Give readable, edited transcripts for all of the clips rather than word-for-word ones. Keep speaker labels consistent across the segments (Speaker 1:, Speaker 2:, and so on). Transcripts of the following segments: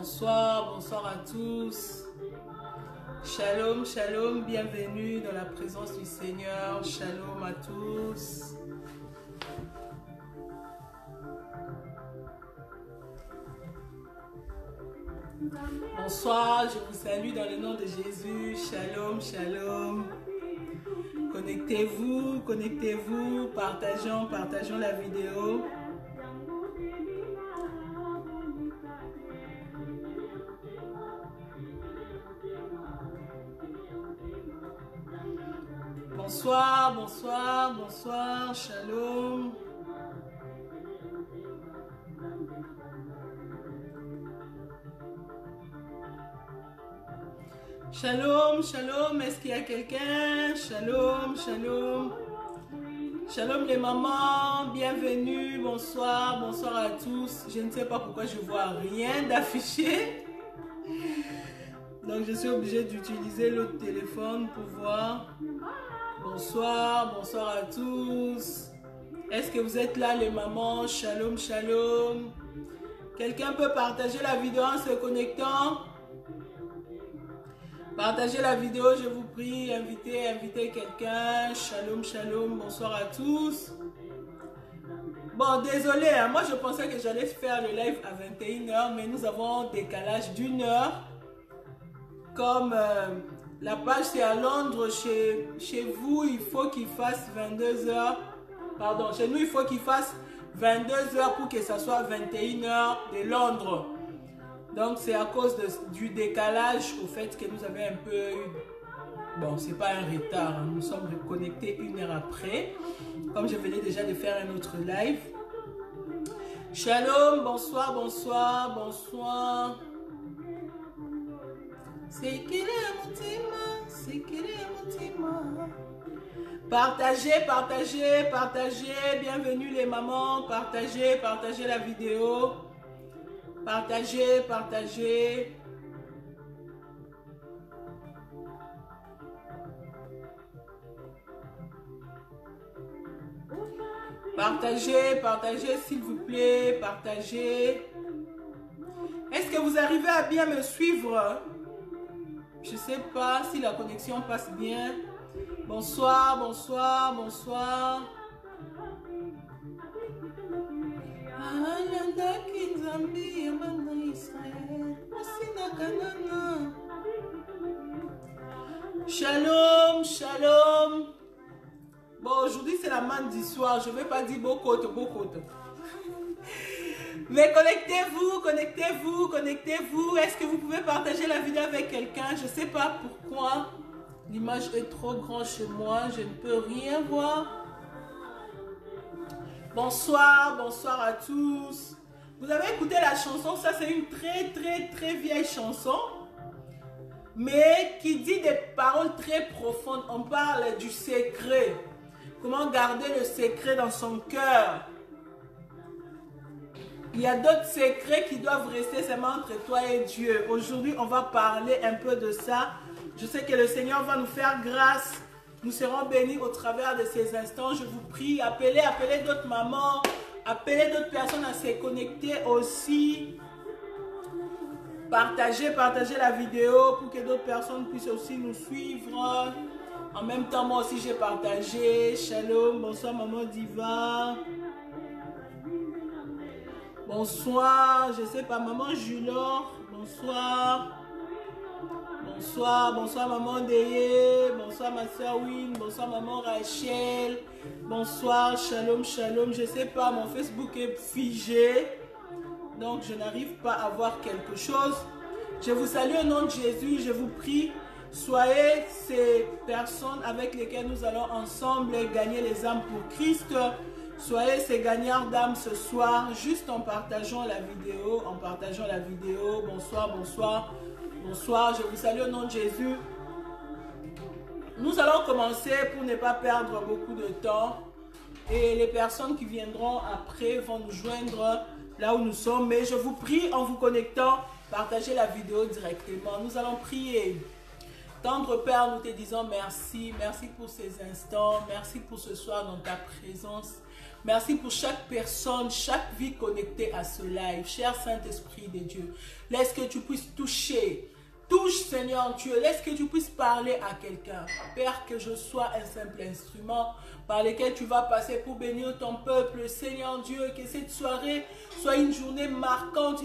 Speaker 1: Bonsoir, bonsoir à tous. Shalom, shalom, bienvenue dans la présence du Seigneur. Shalom à tous. Bonsoir, je vous salue dans le nom de Jésus. Shalom, shalom. Connectez-vous, connectez-vous, partageons la vidéo. Bonsoir, bonsoir, bonsoir, shalom. Shalom, shalom, est-ce qu'il y a quelqu'un? Shalom, shalom. Shalom les mamans, bienvenue, bonsoir, bonsoir à tous. Je ne sais pas pourquoi je vois rien d'affiché. Donc je suis obligée d'utiliser l'autre téléphone pour voir. Bonsoir, bonsoir à tous. Est-ce que vous êtes là les mamans? Shalom, shalom. Quelqu'un peut partager la vidéo en se connectant? Partagez la vidéo, je vous prie. Invitez quelqu'un. Shalom, shalom. Bonsoir à tous. Bon, désolé, hein, moi je pensais que j'allais faire le live à 21 h, mais nous avons un décalage d'1 heure. Comme la page c'est à Londres, chez vous, il faut qu'il fasse 22 h. Pardon, chez nous, il faut qu'il fasse 22 h pour que ça soit 21 h de Londres. Donc, c'est à cause du décalage, au fait que nous avons un peu eu... Bon, c'est pas un retard, hein, nous sommes connectés 1 heure après. Comme je venais déjà de faire un autre live. Shalom, bonsoir, bonsoir, bonsoir. C'est qu'il est mon team, c'est qu'il est mon team. Partagez, partagez, partagez. Bienvenue les mamans, partagez, partagez la vidéo. Partagez, partagez. Partagez, partagez s'il vous plaît, partagez. Est-ce que vous arrivez à bien me suivre? Je ne sais pas si la connexion passe bien. Bonsoir, bonsoir, bonsoir. Shalom, shalom. Bon, aujourd'hui c'est la manne du soir. Je ne vais pas dire beaucoup. Mais connectez-vous, connectez-vous, connectez-vous. Est-ce que vous pouvez partager la vidéo avec quelqu'un? Je ne sais pas pourquoi. L'image est trop grande chez moi. Je ne peux rien voir. Bonsoir, bonsoir à tous. Vous avez écouté la chanson, ça c'est une très vieille chanson, mais qui dit des paroles très profondes. On parle du secret. Comment garder le secret dans son cœur. Il y a d'autres secrets qui doivent rester seulement entre toi et Dieu. Aujourd'hui, on va parler un peu de ça. Je sais que le Seigneur va nous faire grâce. Nous serons bénis au travers de ces instants. Je vous prie, appelez d'autres mamans, appelez d'autres personnes à se connecter aussi. Partagez la vidéo pour que d'autres personnes puissent aussi nous suivre. En même temps, moi aussi j'ai partagé. Shalom, bonsoir maman Diva. Bonsoir, je sais pas, maman Julor, bonsoir. Bonsoir, bonsoir maman Deye, bonsoir ma soeur Win, bonsoir maman Rachel, bonsoir, shalom, shalom, je sais pas, mon Facebook est figé, donc je n'arrive pas à voir quelque chose. Je vous salue au nom de Jésus, je vous prie, soyez ces personnes avec lesquelles nous allons ensemble gagner les âmes pour Christ. Soyez ces gagnants d'âmes ce soir, juste en partageant la vidéo, bonsoir, bonsoir. Bonsoir, je vous salue au nom de Jésus. Nous allons commencer pour ne pas perdre beaucoup de temps. Et les personnes qui viendront après vont nous joindre là où nous sommes. Mais je vous prie en vous connectant, partagez la vidéo directement. Nous allons prier. Tendre Père, nous te disons merci. Merci pour ces instants. Merci pour ce soir dans ta présence. Merci pour chaque personne, chaque vie connectée à ce live. Cher Saint-Esprit de Dieu, laisse que tu puisses toucher. Touche, Seigneur Dieu, laisse que tu puisses parler à quelqu'un. Père, que je sois un simple instrument par lequel tu vas passer pour bénir ton peuple. Seigneur Dieu, que cette soirée soit une journée marquante,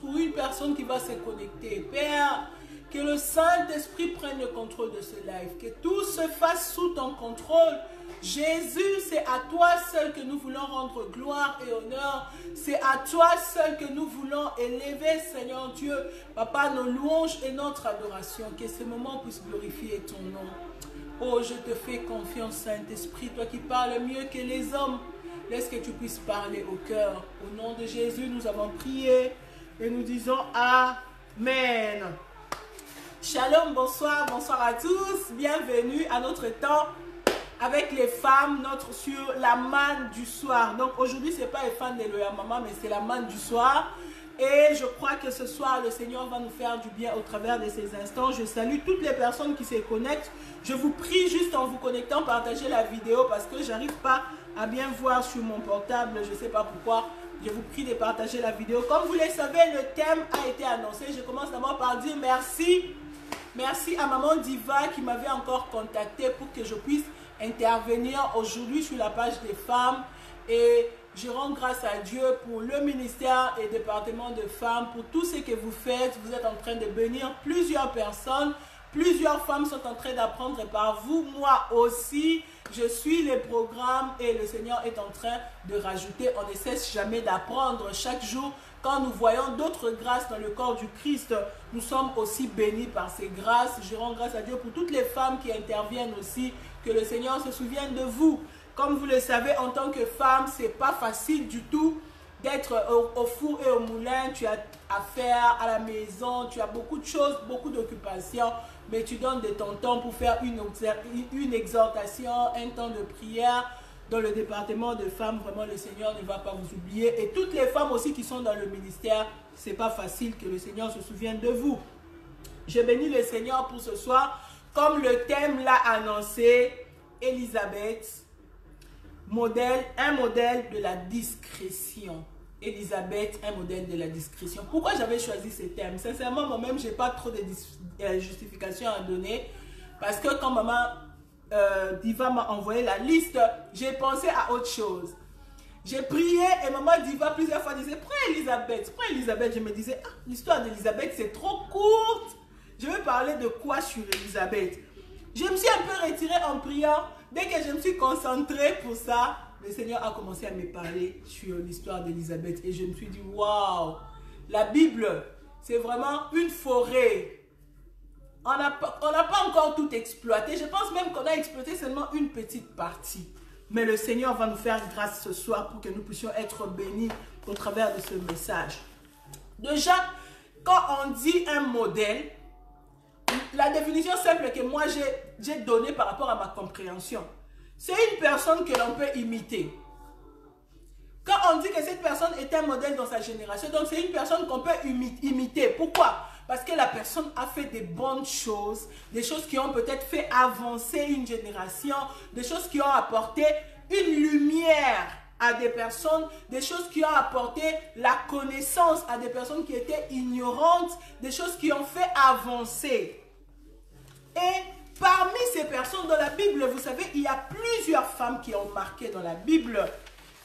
Speaker 1: pour une personne qui va se connecter. Père, que le Saint-Esprit prenne le contrôle de ce live, que tout se fasse sous ton contrôle. Jésus, c'est à toi seul que nous voulons rendre gloire et honneur. C'est à toi seul que nous voulons élever, Seigneur Dieu, Papa, nos louanges et notre adoration. Que ce moment puisse glorifier ton nom. Oh, je te fais confiance, Saint-Esprit, toi qui parles mieux que les hommes. Laisse que tu puisses parler au cœur. Au nom de Jésus, nous avons prié et nous disons Amen. Shalom, bonsoir, bonsoir à tous. Bienvenue à notre temps avec les femmes, sur la manne du soir. Donc aujourd'hui, ce n'est pas les femmes d'Eloya Maman, mais c'est la manne du soir. Et je crois que ce soir, le Seigneur va nous faire du bien au travers de ces instants. Je salue toutes les personnes qui se connectent. Je vous prie juste en vous connectant, partagez la vidéo parce que je n'arrive pas à bien voir sur mon portable. Je ne sais pas pourquoi. Je vous prie de partager la vidéo. Comme vous le savez, le thème a été annoncé. Je commence d'abord par dire merci. Merci à Maman Diva qui m'avait encore contacté pour que je puisse intervenir aujourd'hui sur la page des femmes. Et je rends grâce à Dieu pour le ministère et département de femmes, pour tout ce que vous faites. Vous êtes en train de bénir plusieurs personnes. Plusieurs femmes sont en train d'apprendre par vous. Moi aussi, je suis les programmes et le Seigneur est en train de rajouter. On ne cesse jamais d'apprendre chaque jour. Quand nous voyons d'autres grâces dans le corps du Christ, nous sommes aussi bénis par ces grâces. Je rends grâce à Dieu pour toutes les femmes qui interviennent aussi. Que le Seigneur se souvienne de vous. Comme vous le savez, en tant que femme, ce n'est pas facile du tout d'être au four et au moulin. Tu as affaire à la maison, tu as beaucoup de choses, beaucoup d'occupations. Mais tu donnes de ton temps pour faire une exhortation, un temps de prière. Dans le département de femmes, vraiment le Seigneur ne va pas vous oublier. Et toutes les femmes aussi qui sont dans le ministère, ce n'est pas facile que le Seigneur se souvienne de vous. Je bénis le Seigneur pour ce soir. Comme le thème l'a annoncé, Élisabeth, un modèle de la discrétion. Élisabeth, un modèle de la discrétion. Pourquoi j'avais choisi ce thème? Sincèrement, moi-même, je n'ai pas trop de justification à donner. Parce que quand maman Diva m'a envoyé la liste, j'ai pensé à autre chose. J'ai prié et maman Diva plusieurs fois disait, prends Élisabeth, prends Élisabeth. Je me disais, ah, l'histoire d'Élisabeth, c'est trop courte. Je vais parler de quoi sur Élisabeth? Je me suis un peu retirée en priant. Dès que je me suis concentrée pour ça, le Seigneur a commencé à me parler sur l'histoire d'Élisabeth. Et je me suis dit, waouh, la Bible, c'est vraiment une forêt. On n'a pas encore tout exploité. Je pense même qu'on a exploité seulement une petite partie. Mais le Seigneur va nous faire grâce ce soir pour que nous puissions être bénis au travers de ce message. Déjà, quand on dit un modèle, la définition simple que moi j'ai donnée par rapport à ma compréhension, c'est une personne que l'on peut imiter. Quand on dit que cette personne est un modèle dans sa génération, donc c'est une personne qu'on peut imiter. Pourquoi? Parce que la personne a fait des bonnes choses, des choses qui ont peut-être fait avancer une génération, des choses qui ont apporté une lumière à des personnes, des choses qui ont apporté la connaissance à des personnes qui étaient ignorantes, des choses qui ont fait avancer. Et parmi ces personnes dans la Bible, vous savez, il y a plusieurs femmes qui ont marqué dans la Bible.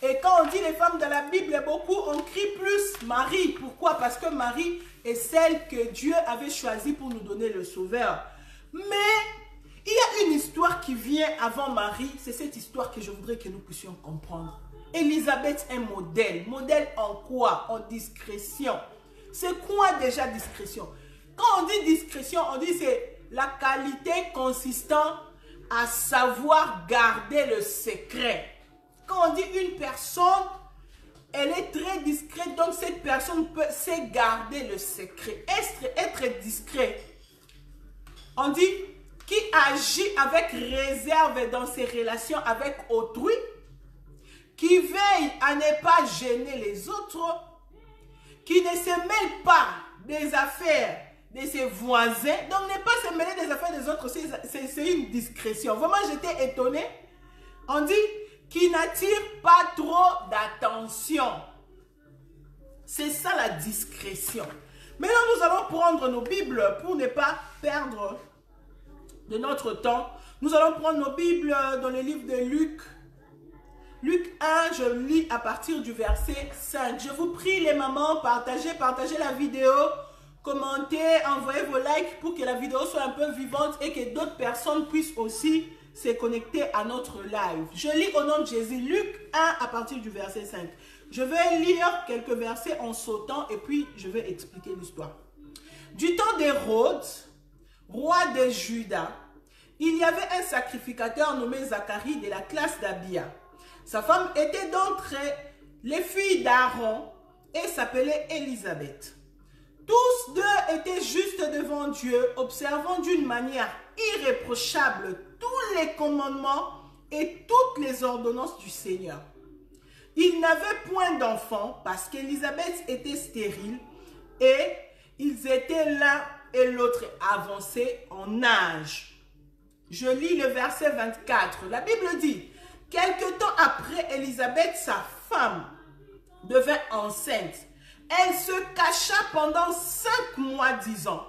Speaker 1: Et quand on dit les femmes de la Bible, beaucoup on crie plus Marie. Pourquoi? Parce que Marie est celle que Dieu avait choisie pour nous donner le Sauveur. Mais il y a une histoire qui vient avant Marie. C'est cette histoire que je voudrais que nous puissions comprendre. Élisabeth est un modèle. Modèle en quoi? En discrétion. C'est quoi déjà discrétion? Quand on dit discrétion, on dit c'est la qualité consistant à savoir garder le secret. Quand on dit une personne, elle est très discrète, donc cette personne sait garder le secret. Être discret. On dit qui agit avec réserve dans ses relations avec autrui, qui veille à ne pas gêner les autres, qui ne se mêle pas des affaires de ses voisins. Donc ne pas se mêler des affaires des autres, c'est une discrétion. Vraiment, j'étais étonnée. On dit qui n'attire pas trop d'attention. C'est ça la discrétion. Maintenant, nous allons prendre nos Bibles pour ne pas perdre de notre temps. Nous allons prendre nos Bibles dans le livre de Luc. Luc 1, je lis à partir du verset 5. Je vous prie les mamans, partagez la vidéo, commentez, envoyez vos likes pour que la vidéo soit un peu vivante et que d'autres personnes puissent aussi se connecter à notre live. Je lis au nom de Jésus, Luc 1 à partir du verset 5. Je vais lire quelques versets en sautant et puis je vais expliquer l'histoire. Du temps d'Hérode, roi de Juda, il y avait un sacrificateur nommé Zacharie de la classe d'Abia. Sa femme était d'entre les filles d'Aaron et s'appelait Élisabeth. Tous deux étaient justes devant Dieu, observant d'une manière irréprochable tous les commandements et toutes les ordonnances du Seigneur. Ils n'avaient point d'enfants parce qu'Élisabeth était stérile et ils étaient l'un et l'autre avancés en âge. Je lis le verset 24. La Bible dit, quelque temps après, Élisabeth, sa femme, devint enceinte. Elle se cacha pendant 5 mois, disant,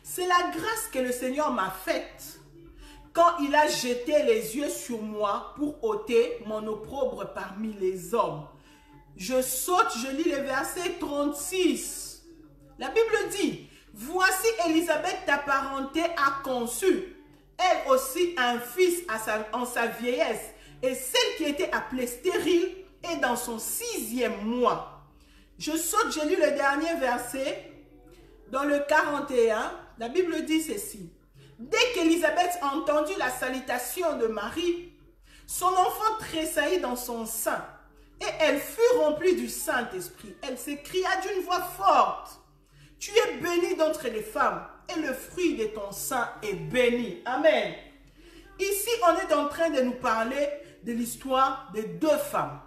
Speaker 1: c'est la grâce que le Seigneur m'a faite quand il a jeté les yeux sur moi pour ôter mon opprobre parmi les hommes. Je saute, je lis le verset 36. La Bible dit, voici Élisabeth ta parenté a conçu, elle aussi un fils en sa vieillesse, et celle qui était appelée stérile est dans son 6e mois. Je saute, je lis le dernier verset, dans le 41, la Bible dit ceci. Dès qu'Élisabeth entendit la salutation de Marie, son enfant tressaillit dans son sein et elle fut remplie du Saint-Esprit. Elle s'écria d'une voix forte, « Tu es bénie d'entre les femmes et le fruit de ton sein est béni. » Amen. Ici, on est en train de nous parler de l'histoire de 2 femmes.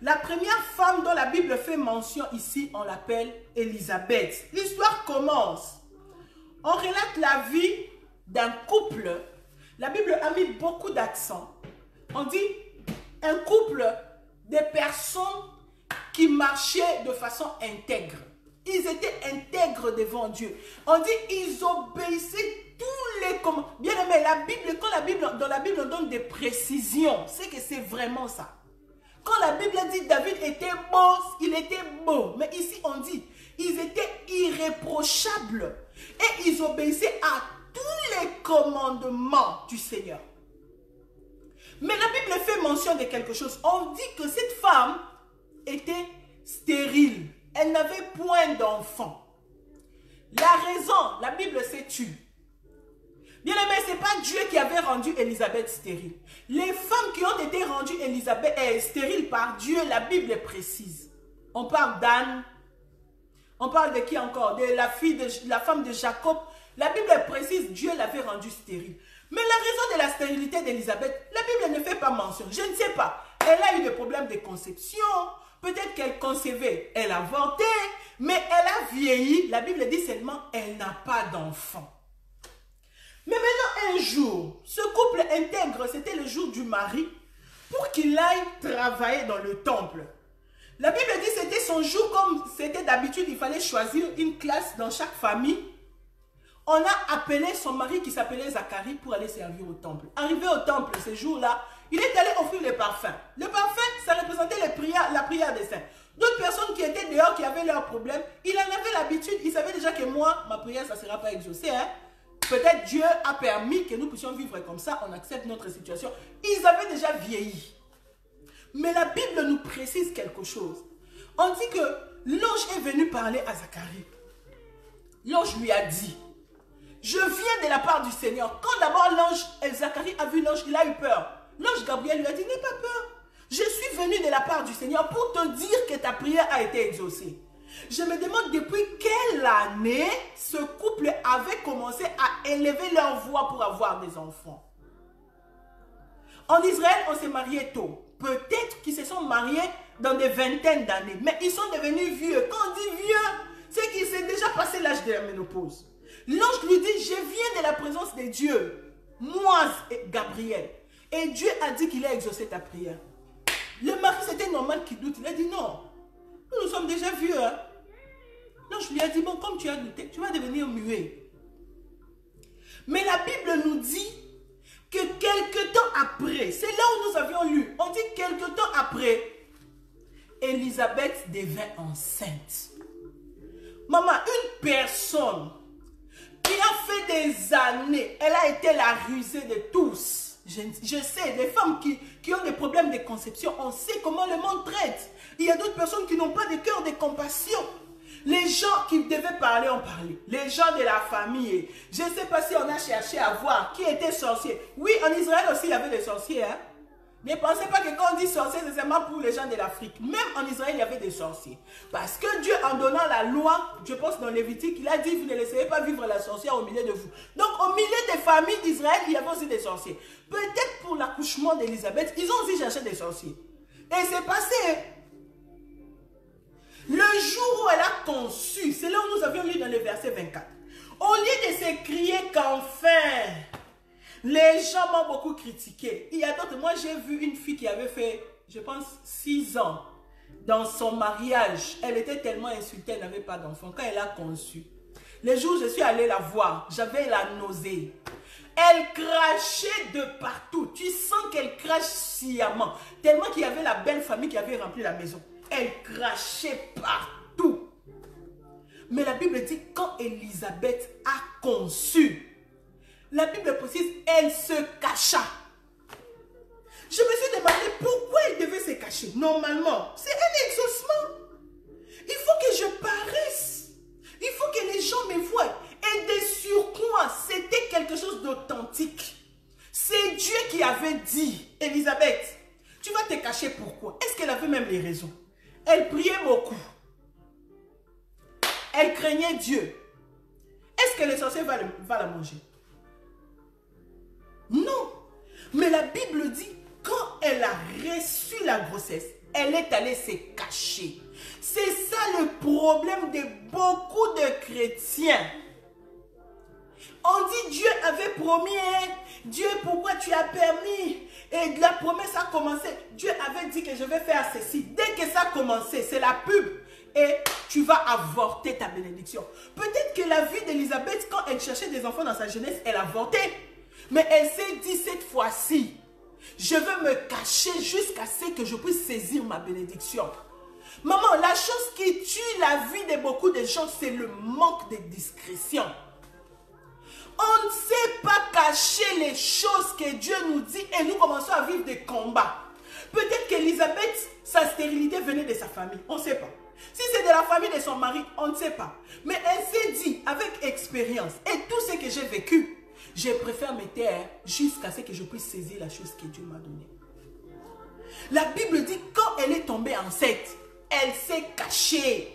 Speaker 1: La première femme dont la Bible fait mention ici, on l'appelle Élisabeth. L'histoire commence. On relate la vie d'un couple. La Bible a mis beaucoup d'accent. On dit un couple de personnes qui marchaient de façon intègre. Ils étaient intègres devant Dieu. On dit ils obéissaient tous les commandements. Bien aimé, dans la Bible on donne des précisions. C'est que c'est vraiment ça. Quand la Bible dit David était beau, il était beau. Mais ici on dit ils étaient irréprochables. Et ils obéissaient à tous les commandements du Seigneur. Mais la Bible fait mention de quelque chose. On dit que cette femme était stérile. Elle n'avait point d'enfant. La raison, la Bible s'est tue. Bien aimé, ce n'est pas Dieu qui avait rendu Élisabeth stérile. Les femmes qui ont été rendues stériles par Dieu, la Bible est précise. On parle d'Anne. On parle de qui encore? De la femme de Jacob. La Bible est précise, Dieu l'avait rendue stérile. Mais la raison de la stérilité d'Élisabeth, la Bible ne fait pas mention. Je ne sais pas. Elle a eu des problèmes de conception. Peut-être qu'elle concevait, elle a avorté. Mais elle a vieilli. La Bible dit seulement, elle n'a pas d'enfant. Mais maintenant, un jour, ce couple intègre, c'était le jour du mari, pour qu'il aille travailler dans le temple. La Bible dit que c'était son jour, comme c'était d'habitude, il fallait choisir une classe dans chaque famille. On a appelé son mari qui s'appelait Zacharie pour aller servir au temple. Arrivé au temple ce jour-là, il est allé offrir le parfum. Le parfum, ça représentait la prière des saints. D'autres personnes qui étaient dehors, qui avaient leurs problèmes, il en avait l'habitude, il savait déjà que moi, ma prière, ça ne sera pas exaucée. Hein? Peut-être Dieu a permis que nous puissions vivre comme ça, on accepte notre situation. Ils avaient déjà vieilli. Mais la Bible nous précise quelque chose. On dit que l'ange est venu parler à Zacharie. L'ange lui a dit, je viens de la part du Seigneur. Quand d'abord Zacharie a vu l'ange, il a eu peur. L'ange Gabriel lui a dit, n'aie pas peur. Je suis venu de la part du Seigneur pour te dire que ta prière a été exaucée. Je me demande depuis quelle année ce couple avait commencé à élever leur voix pour avoir des enfants. En Israël, on s'est marié tôt. Peut-être qu'ils se sont mariés dans des vingtaines d'années. Mais ils sont devenus vieux. Quand on dit vieux, c'est qu'ils s'est déjà passé l'âge de la ménopause. L'ange lui dit, je viens de la présence de Dieu. Moi, Gabriel. Et Dieu a dit qu'il a exaucé ta prière. Le mari, c'était normal qu'il doute. Il a dit non. Nous sommes déjà vieux. Hein? L'ange lui a dit, bon, comme tu as douté, tu vas devenir muet. Mais la Bible nous dit que quelque temps après, c'est là où nous avions lu, on dit quelque temps après, Élisabeth devint enceinte. Maman, une personne qui a fait des années, elle a été la rusée de tous. Je sais, des femmes qui ont des problèmes de conception, on sait comment le monde traite. Il y a d'autres personnes qui n'ont pas de cœur de compassion. Les gens qui devaient parler ont parlé. Les gens de la famille. Je ne sais pas si on a cherché à voir qui était sorcier. Oui, en Israël aussi, il y avait des sorciers. Hein? Ne pensez pas que quand on dit sorcier, c'est seulement pour les gens de l'Afrique. Même en Israël, il y avait des sorciers. Parce que Dieu, en donnant la loi, je pense dans Lévitique, il a dit, vous ne laisserez pas vivre la sorcière au milieu de vous. Donc, au milieu des familles d'Israël, il y avait aussi des sorciers. Peut-être pour l'accouchement d'Élisabeth, ils ont aussi cherché des sorciers. Et c'est passé. Le jour où elle a conçu, c'est là où nous avions lu dans le verset 24. Au lieu de s'écrier qu'enfin, les gens m'ont beaucoup critiqué. Il y a d'autres, moi j'ai vu une fille qui avait fait, je pense, 6 ans dans son mariage. Elle était tellement insultée, elle n'avait pas d'enfant. Quand elle a conçu, les jours où je suis allée la voir, j'avais la nausée. Elle crachait de partout. Tu sens qu'elle crache sciemment. Tellement qu'il y avait la belle famille qui avait rempli la maison. Elle crachait partout. Mais la Bible dit quand Élisabeth a conçu, la Bible précise, elle se cacha. Je me suis demandé pourquoi elle devait se cacher. Normalement, c'est un exaucement. Il faut que je paraisse. Il faut que les gens me voient. Et de surcroît, c'était quelque chose d'authentique. C'est Dieu qui avait dit, Élisabeth, tu vas te cacher pourquoi? Est-ce qu'elle avait même les raisons? Elle priait beaucoup. Elle craignait Dieu. Est-ce que les sorciers vont la manger? Non. Mais la Bible dit, quand elle a reçu la grossesse, elle est allée se cacher. C'est ça le problème de beaucoup de chrétiens. On dit Dieu avait promis, hein? Dieu pourquoi tu as permis? Et la promesse a commencé. Dieu avait dit que je vais faire ceci. Dès que ça a commencé, c'est la pub. Et tu vas avorter ta bénédiction. Peut-être que la vie d'Élisabeth, quand elle cherchait des enfants dans sa jeunesse, elle avortait. Mais elle s'est dit cette fois-ci, je veux me cacher jusqu'à ce que je puisse saisir ma bénédiction. Maman, la chose qui tue la vie de beaucoup de gens, c'est le manque de discrétion. On ne sait pas cacher les choses que Dieu nous dit et nous commençons à vivre des combats. Peut-être qu'Élisabeth, sa stérilité venait de sa famille, on ne sait pas. Si c'est de la famille de son mari, on ne sait pas. Mais elle s'est dit, avec expérience et tout ce que j'ai vécu, je préfère me taire jusqu'à ce que je puisse saisir la chose que Dieu m'a donnée. La Bible dit, quand elle est tombée enceinte, elle s'est cachée.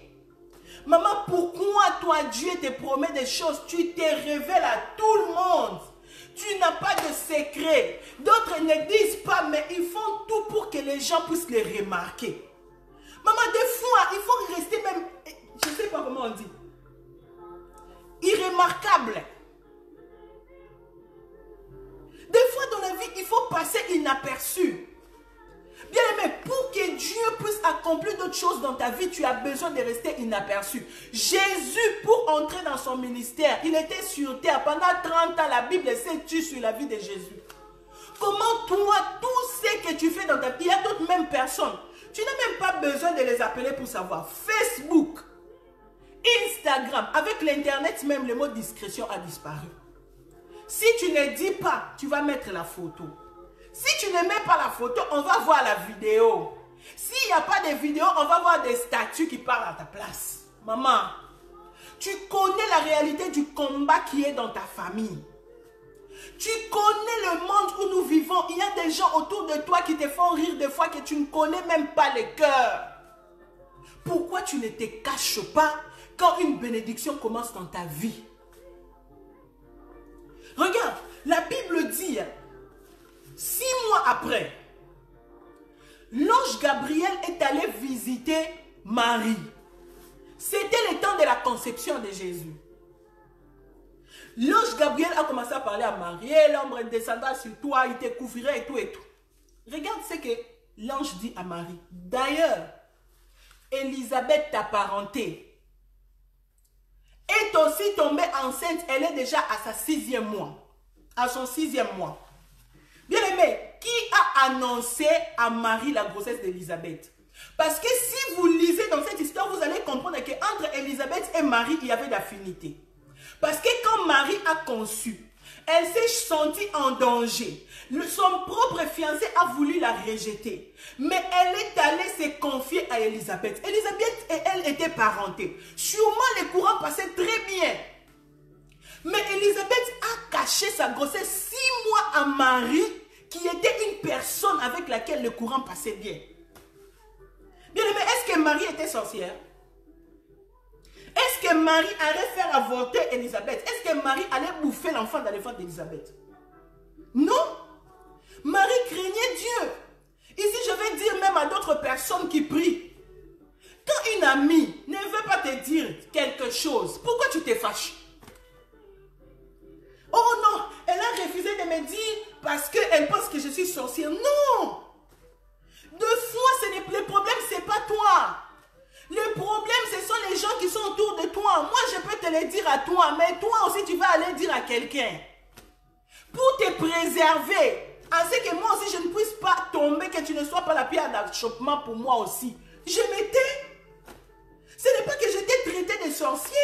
Speaker 1: Maman, pourquoi toi, Dieu te promet des choses, tu te révèles à tout le monde. Tu n'as pas de secret. D'autres ne disent pas, mais ils font tout pour que les gens puissent les remarquer. Maman, des fois, il faut rester même, je ne sais pas comment on dit, irrémarquable. Des fois dans la vie, il faut passer inaperçu. Bien aimé, pour que Dieu puisse accomplir d'autres choses dans ta vie, tu as besoin de rester inaperçu. Jésus, pour entrer dans son ministère, il était sur terre. Pendant 30 ans, la Bible s'est tue sur la vie de Jésus. Comment toi, tout ce que tu fais dans ta vie, il y a d'autres mêmes personnes. Tu n'as même pas besoin de les appeler pour savoir. Facebook, Instagram, avec l'Internet même, le mot discrétion a disparu. Si tu ne dis pas, tu vas mettre la photo. Si tu ne mets pas la photo, on va voir la vidéo. S'il n'y a pas de vidéo, on va voir des statues qui parlent à ta place. Maman, tu connais la réalité du combat qui est dans ta famille. Tu connais le monde où nous vivons. Il y a des gens autour de toi qui te font rire des fois que tu ne connais même pas le cœur. Pourquoi tu ne te caches pas quand une bénédiction commence dans ta vie? Regarde, la Bible dit, 6 mois après, l'ange Gabriel est allé visiter Marie. C'était le temps de la conception de Jésus. L'ange Gabriel a commencé à parler à Marie. Et l'ombre descendra sur toi, il te couvrirait et tout et tout. Regarde ce que l'ange dit à Marie. D'ailleurs, Élisabeth, ta parentée, est aussi tombée enceinte. Elle est déjà à sa 6e mois. À son 6e mois. Bien aimé, qui a annoncé à Marie la grossesse d'Élisabeth? Parce que si vous lisez dans cette histoire, vous allez comprendre qu'entre Élisabeth et Marie, il y avait d'affinité. Parce que quand Marie a conçu, elle s'est sentie en danger. Son propre fiancé a voulu la rejeter. Mais elle est allée se confier à Élisabeth. Élisabeth et elle étaient parentées. Sûrement les courants passaient très bien. Mais Élisabeth a caché sa grossesse 6 mois à Marie, qui était une personne avec laquelle le courant passait bien. Bien aimé, est-ce que Marie était sorcière? Est-ce que Marie allait faire avorter Élisabeth? Est-ce que Marie allait bouffer l'enfant dans le ventre d'Élisabeth? Non. Marie craignait Dieu. Ici, je vais dire même à d'autres personnes qui prient. Quand une amie ne veut pas te dire quelque chose, pourquoi tu te fâches? Oh non, elle a refusé de me dire parce qu'elle pense que je suis sorcière. Non! De fois, le problème, ce n'est pas toi. Le problème, ce sont les gens qui sont autour de toi. Moi, je peux te le dire à toi, mais toi aussi, tu vas aller dire à quelqu'un. Pour te préserver, à ce que moi aussi, je ne puisse pas tomber, que tu ne sois pas la pierre d'achoppement pour moi aussi. Je m'étais. Ce n'est pas que j'étais traité de sorcier.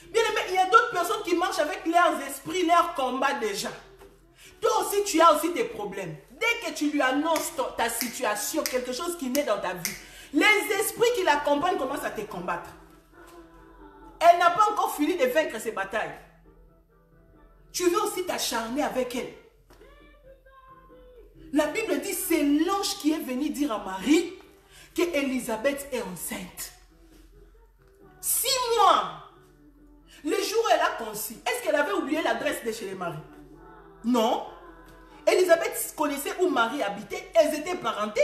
Speaker 1: Bien aimé, il y a d'autres personnes qui marchent avec leurs esprits, leurs combats déjà. Toi aussi, tu as aussi tes problèmes. Dès que tu lui annonces ta situation, quelque chose qui naît dans ta vie, les esprits qui l'accompagnent commencent à te combattre. Elle n'a pas encore fini de vaincre ses batailles. Tu veux aussi t'acharner avec elle. La Bible dit, c'est l'ange qui est venu dire à Marie que Élisabeth est enceinte. 6 mois. Le jour où elle a conçu, est-ce qu'elle avait oublié l'adresse de chez les maris? Non. Élisabeth connaissait où Marie habitait. Elles étaient parentées.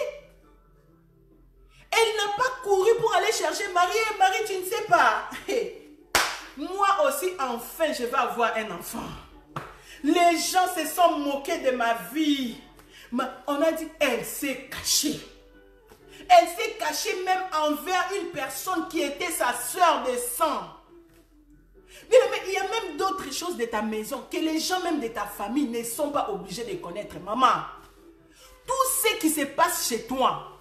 Speaker 1: Elle n'a pas couru pour aller chercher Marie. Marie, tu ne sais pas. Moi aussi, enfin, je vais avoir un enfant. Les gens se sont moqués de ma vie. On a dit, elle s'est cachée. Elle s'est cachée même envers une personne qui était sa soeur de sang. Mais il y a même d'autres choses de ta maison que les gens même de ta famille ne sont pas obligés de connaître. Maman, tout ce qui se passe chez toi,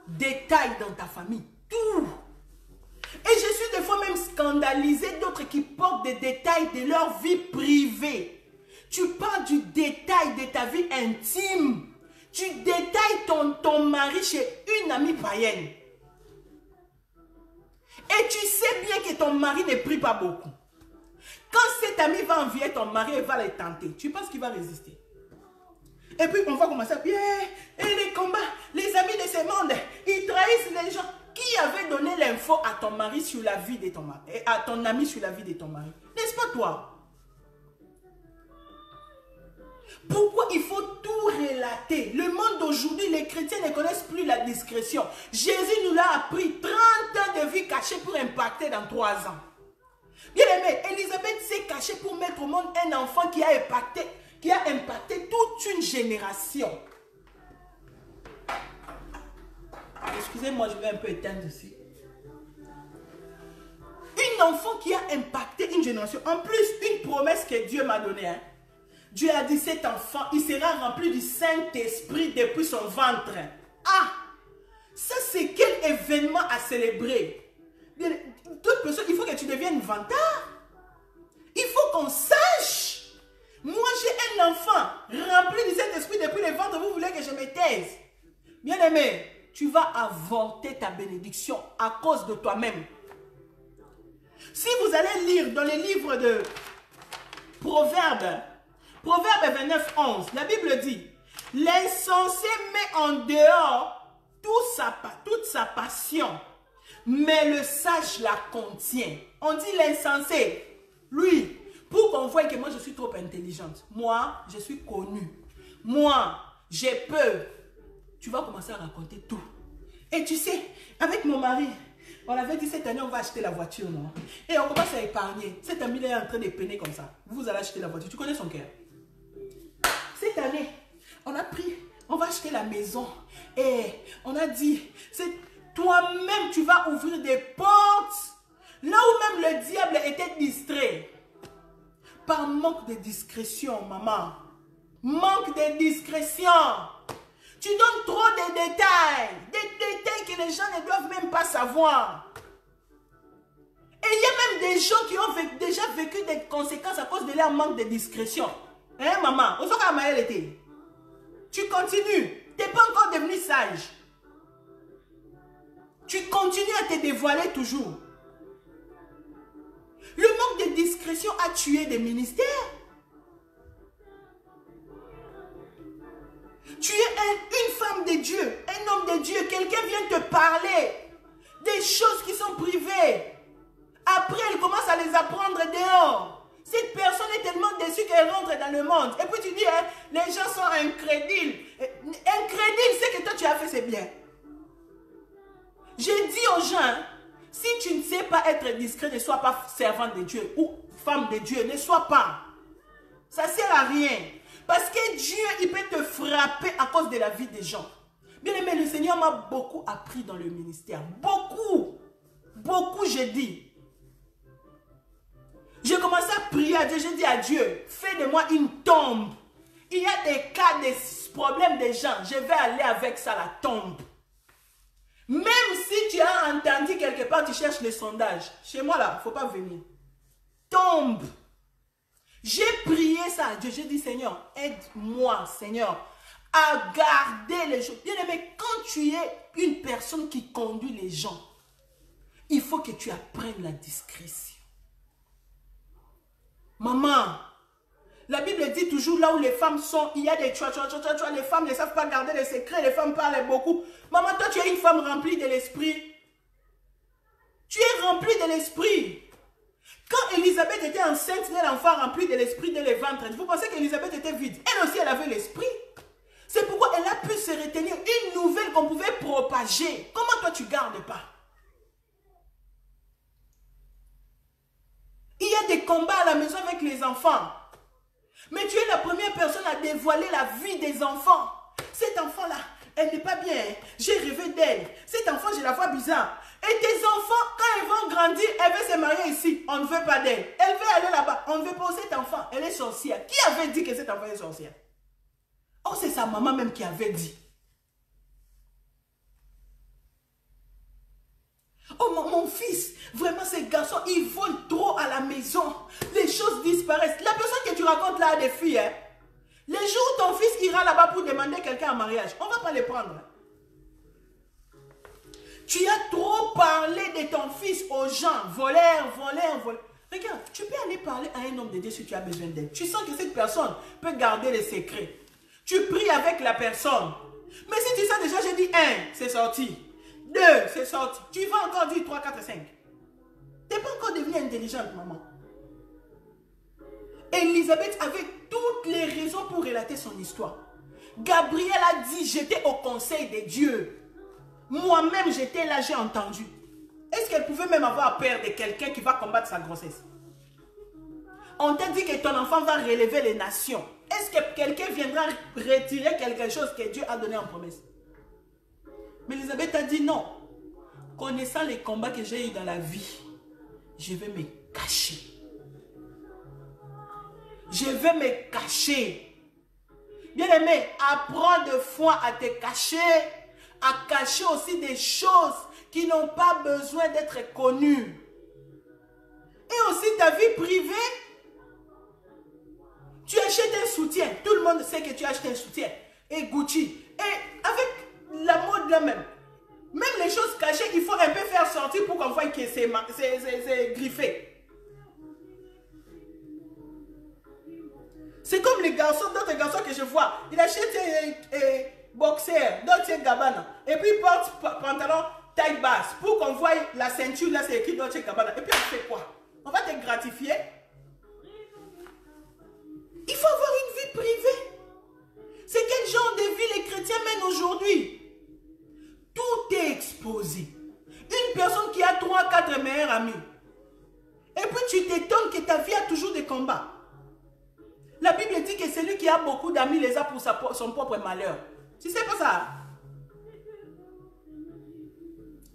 Speaker 1: détaille dans ta famille, tout. Et je suis des fois même scandalisée d'autres qui portent des détails de leur vie privée. Tu parles du détail de ta vie intime. Tu détailles ton mari chez une amie païenne. Et tu sais bien que ton mari ne prie pas beaucoup. Quand cet ami va envier ton mari et va le tenter, tu penses qu'il va résister? Et puis on va commencer à dire, et les combats, les amis de ce monde, ils trahissent les gens. Qui avait donné l'info à ton mari sur la vie de ton mari, et à ton ami sur la vie de ton mari? N'est-ce pas toi? Pourquoi il faut tout relater? Le monde d'aujourd'hui, les chrétiens ne connaissent plus la discrétion. Jésus nous l'a appris, 30 ans de vie cachée pour impacter dans 3 ans. Bien aimé, Élisabeth s'est cachée pour mettre au monde un enfant qui a impacté toute une génération. Excusez-moi, je vais un peu éteindre ici. Un enfant qui a impacté une génération. En plus, une promesse que Dieu m'a donnée. Hein. Dieu a dit, cet enfant, il sera rempli du Saint-Esprit depuis son ventre. Ah! Ça, c'est quel événement à célébrer. Toute personne, il faut que tu deviennes vantard. Il faut qu'on sache. Moi, j'ai un enfant rempli du Saint-Esprit depuis le ventre. Vous voulez que je me taise? Bien aimé, tu vas avorter ta bénédiction à cause de toi-même. Si vous allez lire dans les livres de Proverbes, Proverbe 29, 11, la Bible dit, l'insensé met en dehors toute sa passion, mais le sage la contient. On dit l'insensé, lui, pour qu'on voie que moi je suis trop intelligente, moi je suis connue, moi je peux, tu vas commencer à raconter tout. Et tu sais, avec mon mari, On avait dit cette année, on va acheter la voiture, non? Et on commence à épargner. Cet ami est en train de peiner comme ça. Vous allez acheter la voiture. Tu connais son cœur. Cette année, on a pris, on va acheter la maison. Et on a dit, c'est toi-même, tu vas ouvrir des portes. Là où même le diable était distrait. Par manque de discrétion, maman. Manque de discrétion. Tu donnes trop de détails. Des détails que les gens ne doivent même pas savoir. Et il y a même des gens qui ont déjà vécu des conséquences à cause de leur manque de discrétion. Hein, maman? Tu continues. Tu n'es pas encore devenu sage. Tu continues à te dévoiler toujours. Le manque de discrétion a tué des ministères. Tu es une femme de Dieu, un homme de Dieu. Quelqu'un vient te parler des choses qui sont privées. Après, elle commence à les apprendre dehors. Cette personne est tellement déçue qu'elle rentre dans le monde. Et puis tu dis, hein, les gens sont incrédules. Incrédule, c'est que toi tu as fait, c'est bien. J'ai dit aux gens, si tu ne sais pas être discret, ne sois pas servante de Dieu ou femme de Dieu, ne sois pas. Ça ne sert à rien. Parce que Dieu, il peut te frapper à cause de la vie des gens. Bien aimé, le Seigneur m'a beaucoup appris dans le ministère. Beaucoup. Beaucoup, j'ai dit. J'ai commencé à prier à Dieu. J'ai dit à Dieu, fais de moi une tombe. Il y a des cas, des problèmes des gens. Je vais aller avec ça, la tombe. Même si tu as entendu quelque part, tu cherches les sondages. Chez moi, là, il ne faut pas venir. Tombe. J'ai prié ça à Dieu. J'ai dit, Seigneur, aide-moi, Seigneur, à garder les choses. Bien aimé, quand tu es une personne qui conduit les gens, il faut que tu apprennes la discrétion. Maman, la Bible dit toujours là où les femmes sont, il y a des les femmes ne savent pas garder les secrets, les femmes parlent beaucoup. Maman, toi tu es une femme remplie de l'esprit. Tu es remplie de l'esprit. Quand Élisabeth était enceinte, l'enfant rempli de l'esprit dès le ventre, vous pensez qu'Élisabeth était vide? Elle aussi, elle avait l'esprit. C'est pourquoi elle a pu se retenir une nouvelle qu'on pouvait propager. Comment toi tu ne gardes pas? Il y a des combats à la maison avec les enfants. Mais tu es la première personne à dévoiler la vie des enfants. Cet enfant-là, elle n'est pas bien. J'ai rêvé d'elle. Cet enfant, je la vois bizarre. Et tes enfants, quand ils vont grandir, elle veut se marier ici. On ne veut pas d'elle. Elle veut aller là-bas. On ne veut pas cet enfant. Elle est sorcière. Qui avait dit que cet enfant est sorcière? Oh, c'est sa maman même qui avait dit. Oh, mon fils, vraiment ces garçons, ils volent trop à la maison. Les choses disparaissent. La personne que tu racontes là a des filles. Hein? Les jours où ton fils ira là-bas pour demander quelqu'un en mariage, on ne va pas les prendre. Tu as trop parlé de ton fils aux gens. Voleur. Regarde, tu peux aller parler à un homme de Dieu si tu as besoin d'aide. Tu sens que cette personne peut garder les secrets. Tu pries avec la personne. Mais si tu sais déjà, j'ai dit 1, c'est sorti. 2, c'est sorti. Tu vas encore dire 3, 4, 5. Tu n'es pas encore devenue intelligente, maman. Élisabeth avait toutes les raisons pour relater son histoire. Gabriel a dit, j'étais au conseil de Dieu. Moi-même, j'étais là, j'ai entendu. Est-ce qu'elle pouvait même avoir peur de quelqu'un qui va combattre sa grossesse? On t'a dit que ton enfant va relever les nations. Est-ce que quelqu'un viendra retirer quelque chose que Dieu a donné en promesse? Mais Élisabeth a dit non. Connaissant les combats que j'ai eu dans la vie, je vais me cacher. Je vais me cacher. Bien-aimé, apprends de foi à te cacher, à cacher aussi des choses qui n'ont pas besoin d'être connues. Et aussi ta vie privée. Tu achètes un soutien. Tout le monde sait que tu achètes un soutien. Et Gucci. Et avec la mode là même. Même les choses cachées, il faut un peu faire sortir pour qu'on voie que c'est griffé. C'est comme les garçons, d'autres garçons que je vois. Il achète un boxer, Dolce Gabbana. Et puis il porte pantalon taille basse. Pour qu'on voie la ceinture, là c'est écrit Dolce Gabbana. Et puis on fait quoi? On va te gratifier. Il faut avoir une vie privée. C'est quel genre de vie les chrétiens mènent aujourd'hui? Tout est exposé. Une une personne qui a 3, 4 meilleurs amis. Et puis tu t'étonnes que ta vie a toujours des combats. La Bible dit que celui qui a beaucoup d'amis les a pour son propre malheur. Tu sais pas ça?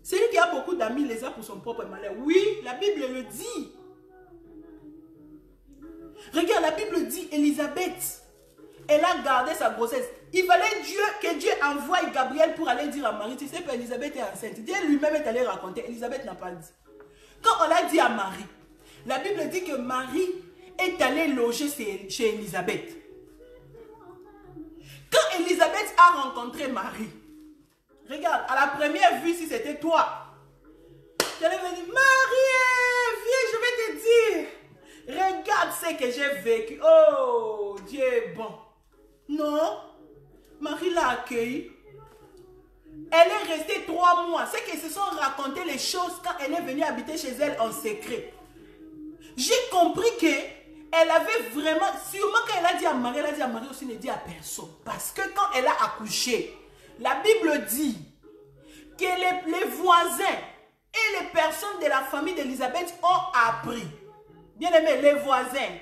Speaker 1: Celui qui a beaucoup d'amis les a pour son propre malheur. Oui, la Bible le dit. Regarde, la Bible dit, Élisabeth, elle a gardé sa grossesse. Il fallait que Dieu envoie Gabriel pour aller dire à Marie, tu sais pas, Élisabeth est enceinte. Dieu lui-même est allé raconter, Élisabeth n'a pas dit. Quand on l'a dit à Marie, la Bible dit que Marie est allée loger chez Élisabeth. Quand Élisabeth a rencontré Marie, regarde, à la première vue, si c'était toi, tu allais me dire, Marie, viens, je vais te dire. Regarde ce que j'ai vécu. Oh, Dieu est bon. Non, Marie l'a accueilli. Elle est restée 3 mois. C'est qu'elles se sont raconté les choses quand elle est venue habiter chez elle en secret. J'ai compris que elle avait vraiment, sûrement quand elle a dit à Marie aussi ne dit à personne. Parce que quand elle a accouché, la Bible dit que les voisins et les personnes de la famille d'Élisabeth ont appris. Bien aimé, les voisins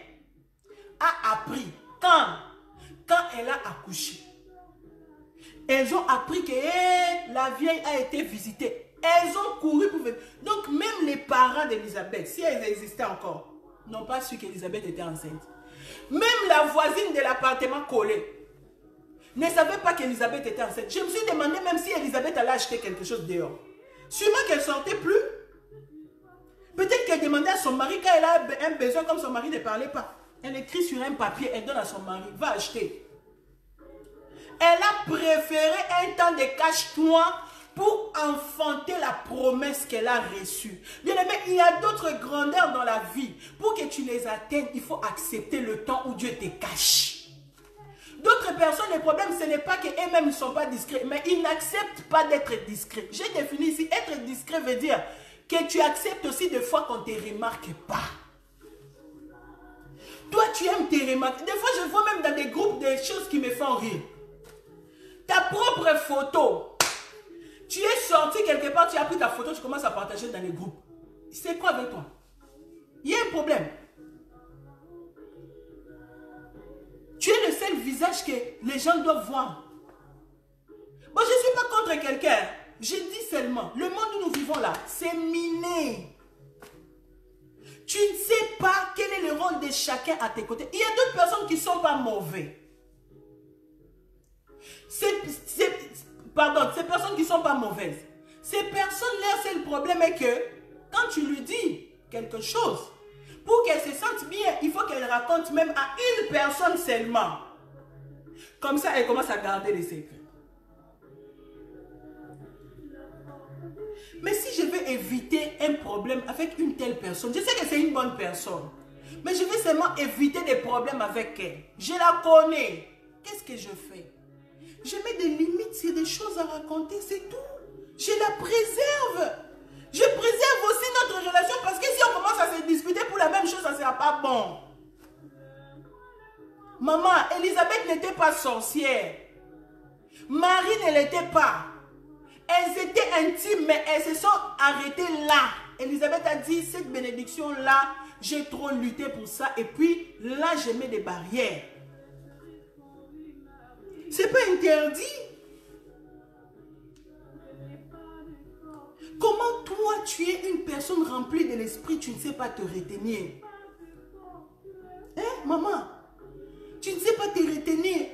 Speaker 1: ont appris quand elle a accouché. Elles ont appris que la vieille a été visitée. Elles ont couru pour venir. Donc même les parents d'Élisabeth, si elles existaient encore, n'ont pas su qu'Élisabeth était enceinte. Même la voisine de l'appartement collé ne savait pas qu'Élisabeth était enceinte. Je me suis demandé même si Élisabeth allait acheter quelque chose dehors. Sûrement qu'elle ne sortait plus. Peut-être qu'elle demandait à son mari quand elle a un besoin, comme son mari ne parlait pas. Elle écrit sur un papier, elle donne à son mari, va acheter. Elle a préféré un temps de cache-toi pour enfanter la promesse qu'elle a reçue. Bien aimé, il y a d'autres grandeurs dans la vie. Pour que tu les atteignes, il faut accepter le temps où Dieu te cache. D'autres personnes, le problème, ce n'est pas qu'eux-mêmes ne sont pas discrets, mais ils n'acceptent pas d'être discrets. J'ai défini ici, être discret veut dire que tu acceptes aussi des fois qu'on ne te remarque pas. Toi, tu aimes te remarquer. Des fois, je vois même dans des groupes des choses qui me font rire. Ta propre photo. Tu es sorti quelque part, tu as pris ta photo, tu commences à partager dans les groupes. C'est quoi avec toi? Il y a un problème. Tu es le seul visage que les gens doivent voir. Bon, je ne suis pas contre quelqu'un. Je dis seulement, le monde où nous vivons là, c'est miné. Tu ne sais pas quel est le rôle de chacun à tes côtés. Il y a d'autres personnes qui ne sont pas mauvais. Pardon, ces personnes qui ne sont pas mauvaises. Ces personnes-là, c'est le problème est que quand tu lui dis quelque chose, pour qu'elle se sente bien, il faut qu'elle raconte même à une personne seulement. Comme ça, elle commence à garder les secrets. Mais si je veux éviter un problème avec une telle personne, je sais que c'est une bonne personne, mais je veux seulement éviter des problèmes avec elle. Je la connais. Qu'est-ce que je fais? Je mets des limites, s'il y a des choses à raconter, c'est tout. Je la préserve. Je préserve aussi notre relation parce que si on commence à se disputer pour la même chose, ça ne sera pas bon. Maman, Élisabeth n'était pas sorcière. Marie ne l'était pas. Elles étaient intimes, mais elles se sont arrêtées là. Élisabeth a dit, cette bénédiction-là, j'ai trop lutté pour ça. Et puis, là, je mets des barrières. C'est pas interdit. Comment toi, tu es une personne remplie de l'esprit, tu ne sais pas te retenir? Hein, maman? Tu ne sais pas te retenir.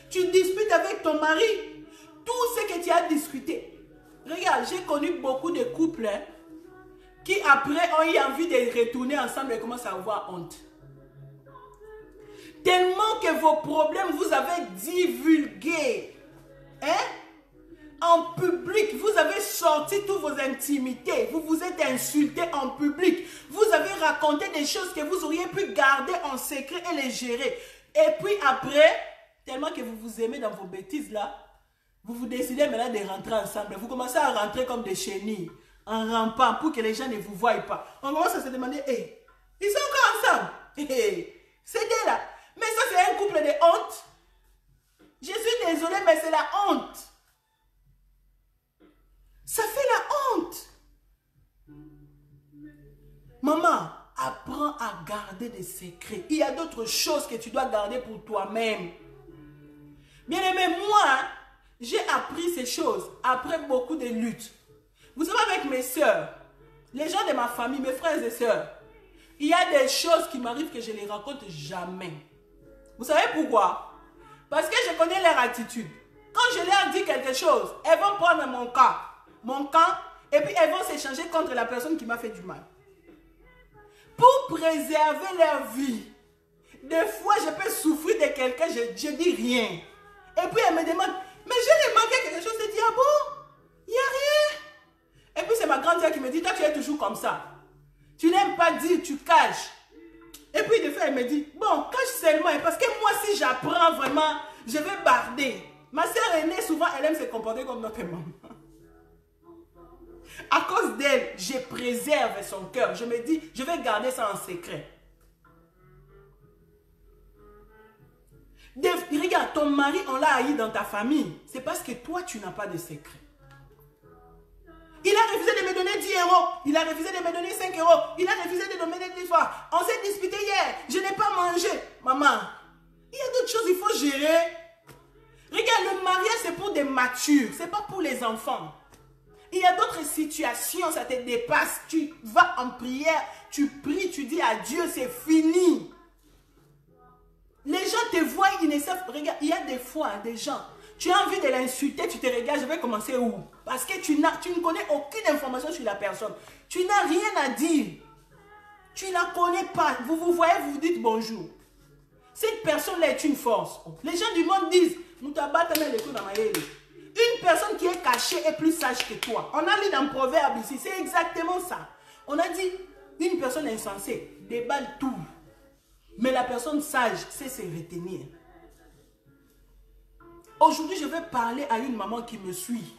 Speaker 1: Tu disputes avec ton mari. Tout ce que tu as discuté. Regarde, j'ai connu beaucoup de couples qui après ont eu envie de retourner ensemble et commencent à avoir honte. Tellement que vos problèmes, vous avez divulgué. Hein? En public, vous avez sorti toutes vos intimités. Vous vous êtes insulté en public. Vous avez raconté des choses que vous auriez pu garder en secret et les gérer. Et puis après, tellement que vous vous aimez dans vos bêtises là, vous décidez maintenant de rentrer ensemble. Vous commencez à rentrer comme des chenilles, en rampant pour que les gens ne vous voient pas. On commence à se demander, hey, ils sont encore ensemble. C'était là. Mais ça, c'est un couple de honte. Je suis désolée, mais c'est la honte. Ça fait la honte. garder des secrets. Il y a d'autres choses que tu dois garder pour toi-même. Bien-aimé, moi, j'ai appris ces choses après beaucoup de luttes. Vous savez, avec mes soeurs, les gens de ma famille, mes frères et sœurs, il y a des choses qui m'arrivent que je ne les raconte jamais. Vous savez pourquoi? Parce que je connais leur attitude. Quand je leur dis quelque chose, elles vont prendre mon camp, et puis elles vont s'échanger contre la personne qui m'a fait du mal. Pour préserver leur vie, des fois je peux souffrir de quelqu'un, je dis rien. Et puis elle me demande, mais j'ai remarqué quelque chose, je dis, ah bon? Il n'y a rien. Et puis c'est ma grande sœur qui me dit, toi tu es toujours comme ça. Tu n'aimes pas dire, tu caches. Et puis des fois elle me dit, bon, cache seulement, parce que moi si j'apprends vraiment, je vais barder. Ma sœur aînée, souvent elle aime se comporter comme notre maman. À cause d'elle, je préserve son cœur. Je me dis, je vais garder ça en secret. Regarde, ton mari, on l'a haï dans ta famille. C'est parce que toi, tu n'as pas de secret. Il a refusé de me donner 10 euros. Il a refusé de me donner 5 euros. Il a refusé de me donner 10 fois. On s'est disputé hier. Je n'ai pas mangé. Maman, il y a d'autres choses, il faut gérer. Regarde, le mariage, c'est pour des matures. Ce n'est pas pour les enfants. Il y a d'autres situations, ça te dépasse. Tu vas en prière, tu pries, tu dis à Dieu, c'est fini. Les gens te voient, ils ne savent. Regarde, il y a des fois, des gens, tu as envie de l'insulter, tu te regardes, je vais commencer où? Parce que tu ne connais aucune information sur la personne. Tu n'as rien à dire. Tu ne la connais pas. Vous vous voyez, vous vous dites bonjour. Cette personne-là est une force. Les gens du monde disent, une personne qui est cachée est plus sage que toi. On a lu dans le proverbe ici, c'est exactement ça. On a dit, une personne insensée déballe tout. Mais la personne sage sait se retenir. Aujourd'hui, je vais parler à une maman qui me suit.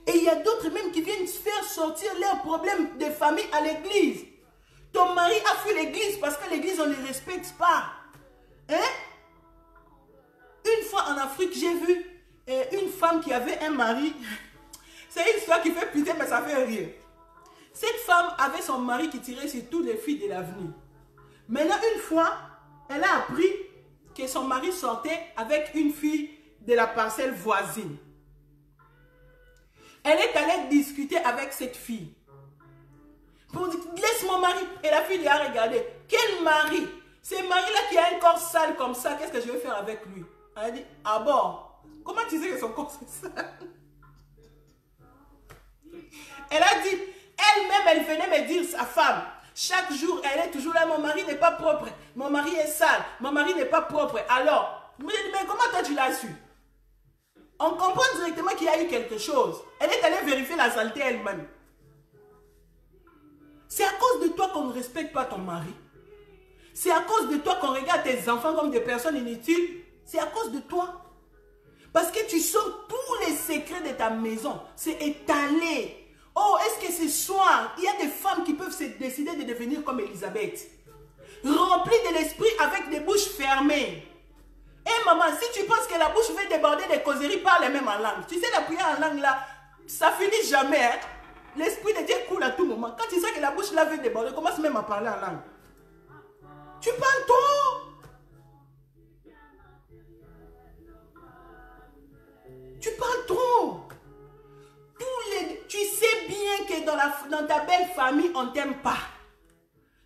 Speaker 1: Et il y a d'autres même qui viennent faire sortir leurs problèmes de famille à l'église. Ton mari a fui l'église parce que l'église, on ne le respecte pas. Hein? Une fois en Afrique, j'ai vu une femme qui avait un mari. C'est une histoire qui fait pitié, mais ça fait rire. Cette femme avait son mari qui tirait sur toutes les filles de l'avenue. Maintenant, une fois, elle a appris que son mari sortait avec une fille de la parcelle voisine. Elle est allée discuter avec cette fille. Pour dire, laisse mon mari. Et la fille lui a regardé. Quel mari? Ce mari-là qui a un corps sale comme ça, qu'est-ce que je vais faire avec lui? Elle a dit, ah bon? Comment tu sais que son corps c'est sale? Elle a dit, elle-même, elle venait me dire, sa femme, chaque jour, elle est toujours là, mon mari n'est pas propre, mon mari est sale, mon mari n'est pas propre. Alors, mais comment toi tu l'as su? On comprend directement qu'il y a eu quelque chose. Elle est allée vérifier la saleté elle-même. C'est à cause de toi qu'on ne respecte pas ton mari. C'est à cause de toi qu'on regarde tes enfants comme des personnes inutiles. C'est à cause de toi. Parce que tu sors tous les secrets de ta maison. C'est étalé. Oh, est-ce que ce soir, il y a des femmes qui peuvent se décider de devenir comme Elisabeth? Remplies de l'esprit avec des bouches fermées. Et maman, si tu penses que la bouche va déborder des causeries, parle même en langue. Tu sais, la prière en langue là, ça finit jamais. Hein? L'esprit de Dieu coule à tout moment. Quand tu sais que la bouche là veut déborder, commence même à parler en langue. Tu parles trop. Tu parles trop. Tu sais bien que dans ta belle famille, on ne t'aime pas.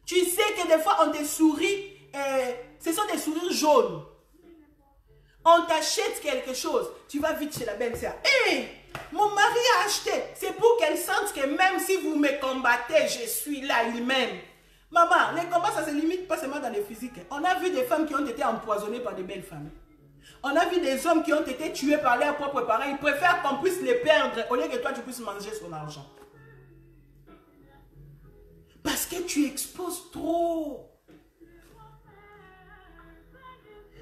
Speaker 1: Tu sais que des fois, on te sourit. Ce sont des sourires jaunes. On t'achète quelque chose. Tu vas vite chez la belle-sœur. Hé, mon mari a acheté. C'est pour qu'elle sente que même si vous me combattez, je suis là, il m'aime. Maman, les combats, ça ne se limite pas seulement dans les physiques. On a vu des femmes qui ont été empoisonnées par des belles femmes. On a vu des hommes qui ont été tués par leurs propres parents. Ils préfèrent qu'on puisse les perdre au lieu que toi, tu puisses manger son argent. Parce que tu exposes trop.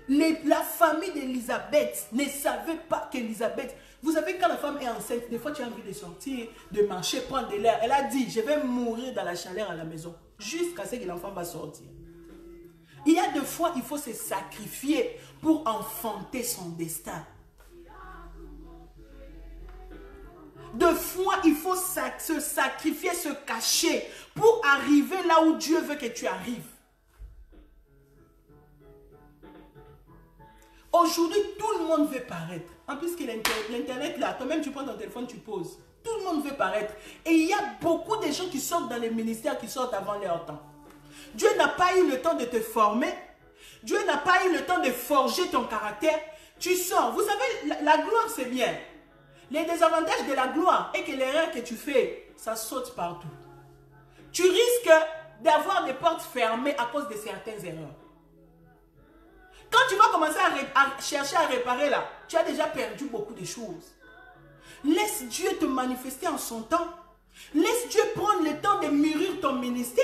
Speaker 1: La famille d'Elisabeth ne savait pas qu'Elisabeth... Vous savez, quand la femme est enceinte, des fois tu as envie de sortir, de marcher, prendre de l'air. Elle a dit, je vais mourir dans la chaleur à la maison. Jusqu'à ce que l'enfant va sortir. Il y a des fois, il faut se sacrifier pour enfanter son destin. de fois il faut se sacrifier, se cacher pour arriver là où Dieu veut que tu arrives. Aujourd'hui, tout le monde veut paraître. En plus que l'Internet, là, toi-même, tu prends ton téléphone, tu poses. Tout le monde veut paraître. Et il y a beaucoup de gens qui sortent dans les ministères, qui sortent avant leur temps. Dieu n'a pas eu le temps de te former. Dieu n'a pas eu le temps de forger ton caractère. Tu sors. Vous savez, la gloire, c'est bien. Les désavantages de la gloire est que l'erreur que tu fais, ça saute partout. Tu risques d'avoir des portes fermées à cause de certaines erreurs. Quand tu vas commencer à chercher à réparer là, tu as déjà perdu beaucoup de choses. Laisse Dieu te manifester en son temps. Laisse Dieu prendre le temps de mûrir ton ministère.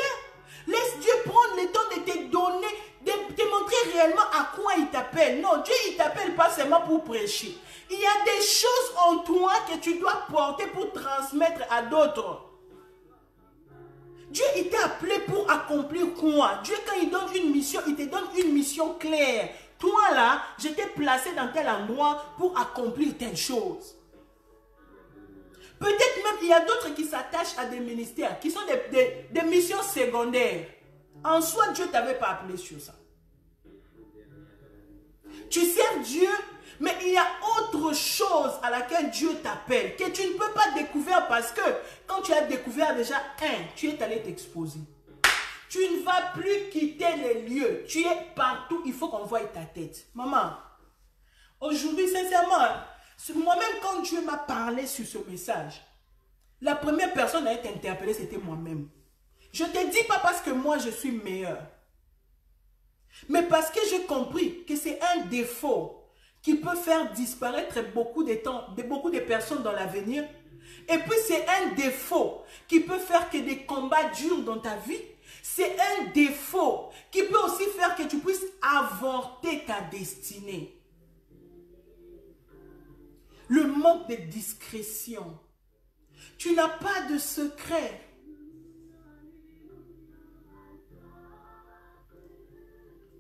Speaker 1: Laisse Dieu prendre le temps de te donner, de te montrer réellement à quoi il t'appelle. Non, Dieu il t'appelle pas seulement pour prêcher. Il y a des choses en toi que tu dois porter pour transmettre à d'autres. Dieu, il t'a appelé pour accomplir quoi? Dieu, quand il donne une mission, il te donne une mission claire. Toi, là, je t'ai placé dans tel endroit pour accomplir telle chose. Peut-être même, il y a d'autres qui s'attachent à des ministères, qui sont des missions secondaires. En soi, Dieu ne t'avait pas appelé sur ça. Tu sers Dieu, mais il y a autre chose à laquelle Dieu t'appelle, que tu ne peux pas découvrir parce que quand tu as découvert déjà tu es allé t'exposer. Tu ne vas plus quitter les lieux. Tu es partout, il faut qu'on voie ta tête. Maman, aujourd'hui, sincèrement, moi-même, quand Dieu m'a parlé sur ce message, la première personne à être interpellée, c'était moi-même. Je ne te dis pas parce que moi, je suis meilleur. Mais parce que j'ai compris que c'est un défaut qui peut faire disparaître beaucoup de personnes dans l'avenir. Et puis c'est un défaut qui peut faire que des combats durent dans ta vie. C'est un défaut qui peut aussi faire que tu puisses avorter ta destinée. Le manque de discrétion. Tu n'as pas de secret.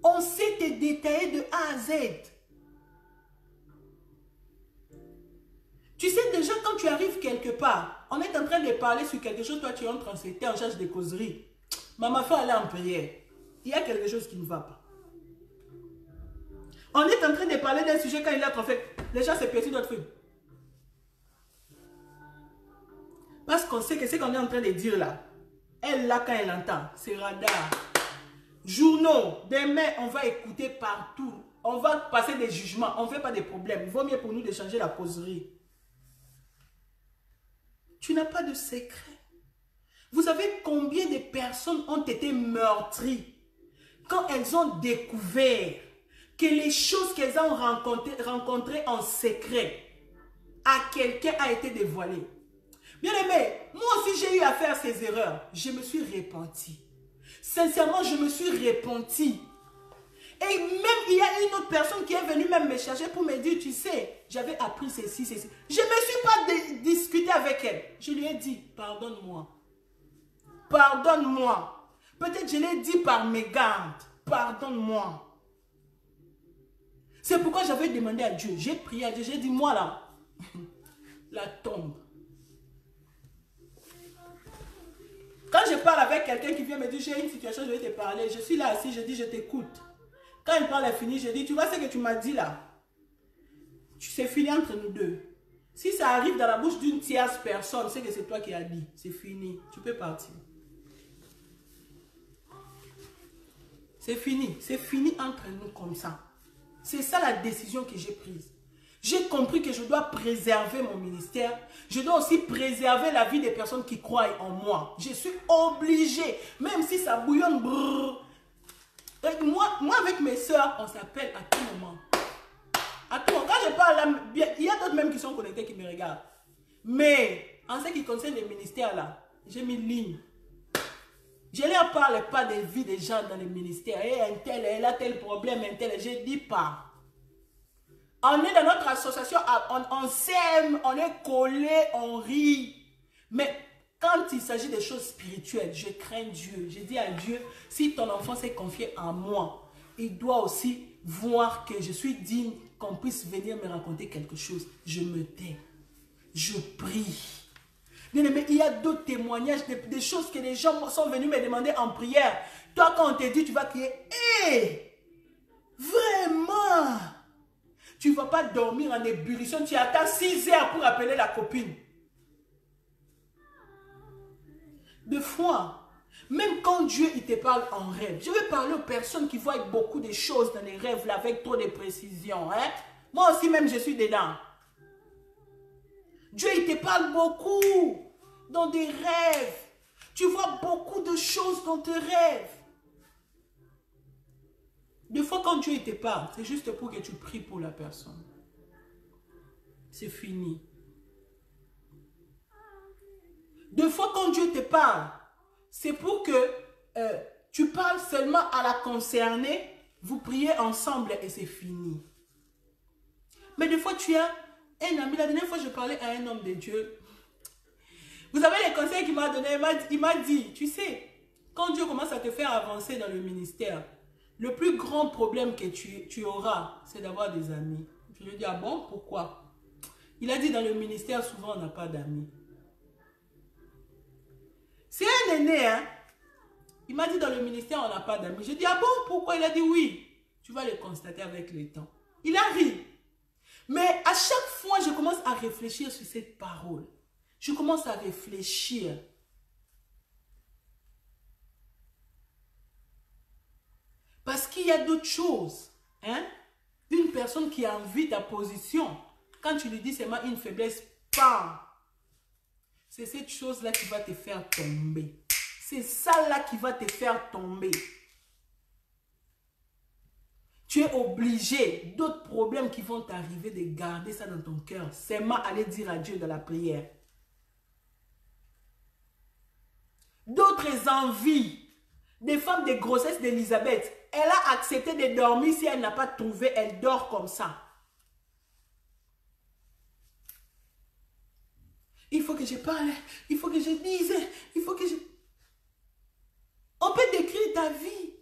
Speaker 1: On sait te détailler de A à Z. Tu sais déjà quand tu arrives quelque part, on est en train de parler sur quelque chose, toi tu entres en charge de causerie. Maman fait aller en prière. Il y a quelque chose qui ne va pas. On est en train de parler d'un sujet quand il est en fait. Les gens se perçu notre film. Parce qu'on sait que ce qu'on est en train de dire là, elle là quand elle entend, c'est radar. Journaux, demain on va écouter partout. On va passer des jugements, on ne fait pas des problèmes. Il vaut mieux pour nous de changer la causerie. Tu n'as pas de secret. Vous savez combien de personnes ont été meurtries quand elles ont découvert que les choses qu'elles ont rencontrées en secret à quelqu'un a été dévoilées. Bien aimé, moi aussi j'ai eu à faire ces erreurs. Je me suis repenti. Sincèrement, je me suis repenti. Et même il y a une autre personne qui est venue même me chercher pour me dire, tu sais, j'avais appris ceci, ceci. Je ne me suis pas discuté avec elle. Je lui ai dit, pardonne-moi. Pardonne-moi. Peut-être je l'ai dit par mégarde. Pardonne-moi. C'est pourquoi j'avais demandé à Dieu. J'ai prié à Dieu. J'ai dit, moi là, la tombe. Quand je parle avec quelqu'un qui vient me dire, j'ai une situation, je vais te parler. Je suis là assis, je dis, je t'écoute. Quand il parle est fini, je dis, tu vois ce que tu m'as dit là? C'est fini entre nous deux. Si ça arrive dans la bouche d'une tierce personne, c'est que c'est toi qui as dit. C'est fini. Tu peux partir. C'est fini. C'est fini entre nous comme ça. C'est ça la décision que j'ai prise. J'ai compris que je dois préserver mon ministère. Je dois aussi préserver la vie des personnes qui croient en moi. Je suis obligée. Même si ça bouillonne. Brrr, moi, avec mes soeurs, on s'appelle à tout moment. À tout moment. Quand je parle là, il y a d'autres même qui sont connectés qui me regardent. Mais en ce qui concerne les ministères là, j'ai mis ligne. Je ne leur parle pas des vies des gens dans les ministères. Et un tel, elle a tel problème, un tel. Je ne dis pas. On est dans notre association, on s'aime, on est collés, on rit. Mais quand il s'agit des choses spirituelles, je crains Dieu. Je dis à Dieu, si ton enfant s'est confié en moi, il doit aussi voir que je suis digne, qu'on puisse venir me raconter quelque chose. Je me tais. je prie. Bien aimé, il y a d'autres témoignages, des choses que les gens sont venus me demander en prière. Toi, quand on te dit, tu vas crier, hé, vraiment, tu ne vas pas dormir en ébullition, tu attends 6 heures pour appeler la copine. Des fois, même quand Dieu il te parle en rêve, je vais parler aux personnes qui voient beaucoup de choses dans les rêves, là, avec trop de précision. Hein? Moi aussi, même, je suis dedans. Dieu, il te parle beaucoup dans des rêves. Tu vois beaucoup de choses dans tes rêves. Des fois, quand Dieu il te parle, c'est juste pour que tu pries pour la personne. C'est fini. Des fois, quand Dieu te parle, c'est pour que tu parles seulement à la concernée, vous priez ensemble et c'est fini. Mais des fois, tu as un ami. La dernière fois, je parlais à un homme de Dieu. Vous avez les conseils qu'il m'a donné. Il m'a dit, tu sais, quand Dieu commence à te faire avancer dans le ministère, le plus grand problème que tu auras, c'est d'avoir des amis. Je lui ai dit, ah bon, pourquoi? Il a dit, dans le ministère, souvent, on n'a pas d'amis. C'est un aîné, hein? Il m'a dit, dans le ministère, on n'a pas d'amis. J'ai dit, ah bon, pourquoi? Il a dit, oui. Tu vas le constater avec le temps. Il a ri. Mais à chaque fois, je commence à réfléchir sur cette parole. Je commence à réfléchir. Parce qu'il y a d'autres choses. Hein? Une personne qui a envie de ta position, quand tu lui dis seulement une faiblesse, bam! C'est cette chose-là qui va te faire tomber. C'est ça-là qui va te faire tomber. Tu es obligé, d'autres problèmes qui vont t'arriver, de garder ça dans ton cœur. Seulement aller dire à Dieu dans la prière. D'autres envies. Des femmes de grossesse d'Élisabeth. Elle a accepté de dormir. Si elle n'a pas trouvé, elle dort comme ça. Il faut que je parle. Il faut que je dise. Il faut que je... On peut décrire ta vie.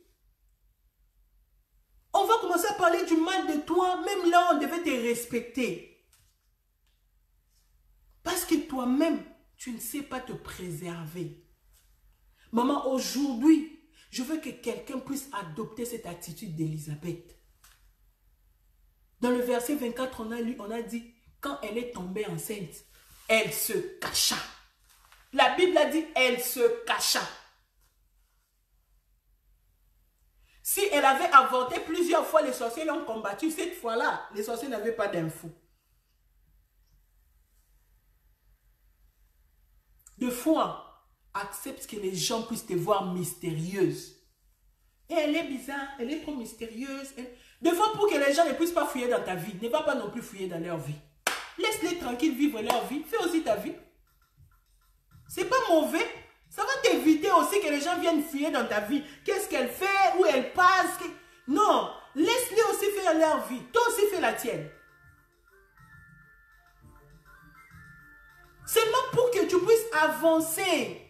Speaker 1: On va commencer à parler du mal de toi. Même là, on devait te respecter. Parce que toi-même, tu ne sais pas te préserver. Maman, aujourd'hui, je veux que quelqu'un puisse adopter cette attitude d'Élisabeth. Dans le verset 24, on a dit, quand elle est tombée enceinte, elle se cacha. La Bible a dit, elle se cacha. Si elle avait avorté plusieurs fois, les sorciers l'ont combattu. Cette fois-là, les sorciers n'avaient pas d'infos. Deux fois, accepte que les gens puissent te voir mystérieuse. Et elle est bizarre, elle est trop mystérieuse. Deux fois, pour que les gens ne puissent pas fouiller dans ta vie, ne va pas non plus fouiller dans leur vie. Laisse-les tranquilles vivre leur vie. Fais aussi ta vie. C'est pas mauvais. Ça va t'éviter aussi que les gens viennent fouiller dans ta vie. Qu'est-ce qu'elle fait, où elle passe. Non, laisse-les aussi faire leur vie. Toi aussi fais la tienne. Seulement pour que tu puisses avancer.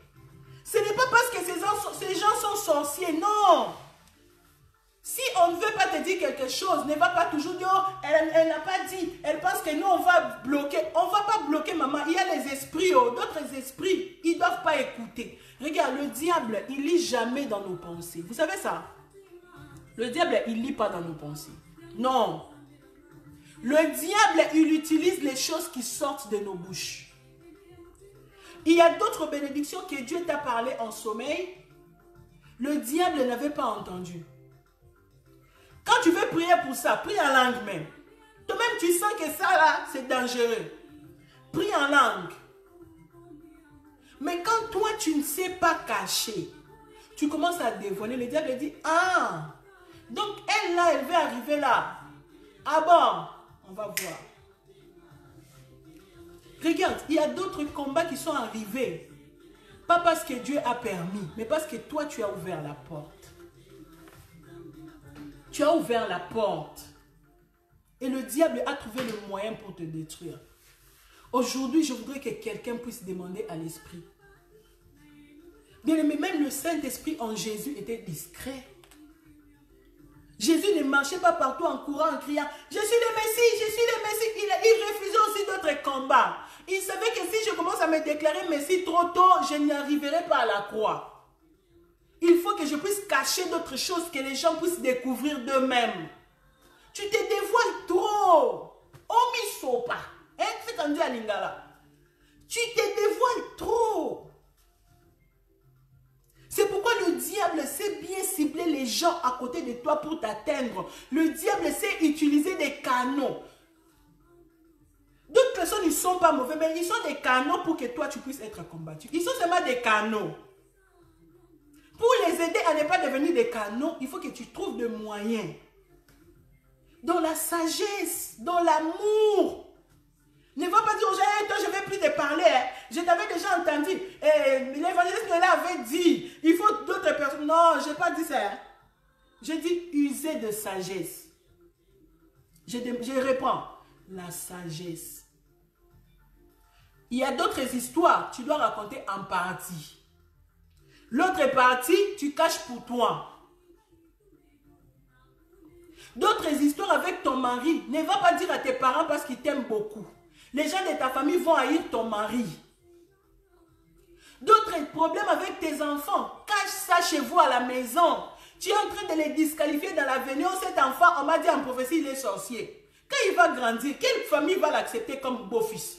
Speaker 1: Ce n'est pas parce que ces gens sont sorciers, non. Si on ne veut pas te dire quelque chose, ne va pas toujours dire, oh, elle n'a pas dit, elle pense que nous on va bloquer. On ne va pas bloquer, maman. Il y a les esprits, oh, d'autres esprits, ils ne doivent pas écouter. Regarde, le diable, il ne lit jamais dans nos pensées. Vous savez ça? Le diable, il ne lit pas dans nos pensées. Non. Le diable, il utilise les choses qui sortent de nos bouches. Il y a d'autres bénédictions que Dieu t'a parlé en sommeil. Le diable n'avait pas entendu. Quand tu veux prier pour ça, prie en langue même. Toi-même, tu sens que ça là, c'est dangereux. Prie en langue. Mais quand toi, tu ne sais pas cacher, tu commences à dévoiler. Le diable dit, ah, donc elle là, elle veut arriver là. Ah bon, on va voir. Regarde, il y a d'autres combats qui sont arrivés. Pas parce que Dieu a permis, mais parce que toi, tu as ouvert la porte. Tu as ouvert la porte. Et le diable a trouvé le moyen pour te détruire. Aujourd'hui, je voudrais que quelqu'un puisse demander à l'Esprit. Bien aimé, même le Saint-Esprit en Jésus était discret. Jésus ne marchait pas partout en courant, en criant, je suis le Messie, je suis le Messie. Il refusait aussi d'autres combats. Il savait que si je commence à me déclarer Messie trop tôt, je n'y arriverai pas à la croix. Il faut que je puisse cacher d'autres choses, que les gens puissent découvrir d'eux-mêmes. Tu te dévoiles trop. Omi sopa. C'est quand tu as lingala. Tu te dévoiles trop. C'est pourquoi le diable sait bien cibler les gens à côté de toi pour t'atteindre. Le diable sait utiliser des canaux. D'autres personnes, ils ne sont pas mauvais, mais ils sont des canaux pour que toi, tu puisses être combattu. Ils sont seulement des canaux. Pour les aider à ne pas devenir des canaux, il faut que tu trouves des moyens. Dans la sagesse, dans l'amour. Ne va pas dire aux gens, hey, toi je ne vais plus te parler. Hein. Je t'avais déjà entendu. L'évangéliste avait dit, il faut d'autres personnes. Non, je n'ai pas dit ça. Hein. J'ai dit user de sagesse. Je réponds, la sagesse. Il y a d'autres histoires, tu dois raconter en partie. L'autre partie, tu caches pour toi. D'autres histoires avec ton mari, ne va pas dire à tes parents parce qu'ils t'aiment beaucoup. Les gens de ta famille vont haïr ton mari. D'autres problèmes avec tes enfants, cache ça chez vous à la maison. Tu es en train de les disqualifier dans l'avenir. Cet enfant, on m'a dit en prophétie, il est sorcier. Quand il va grandir, quelle famille va l'accepter comme beau-fils?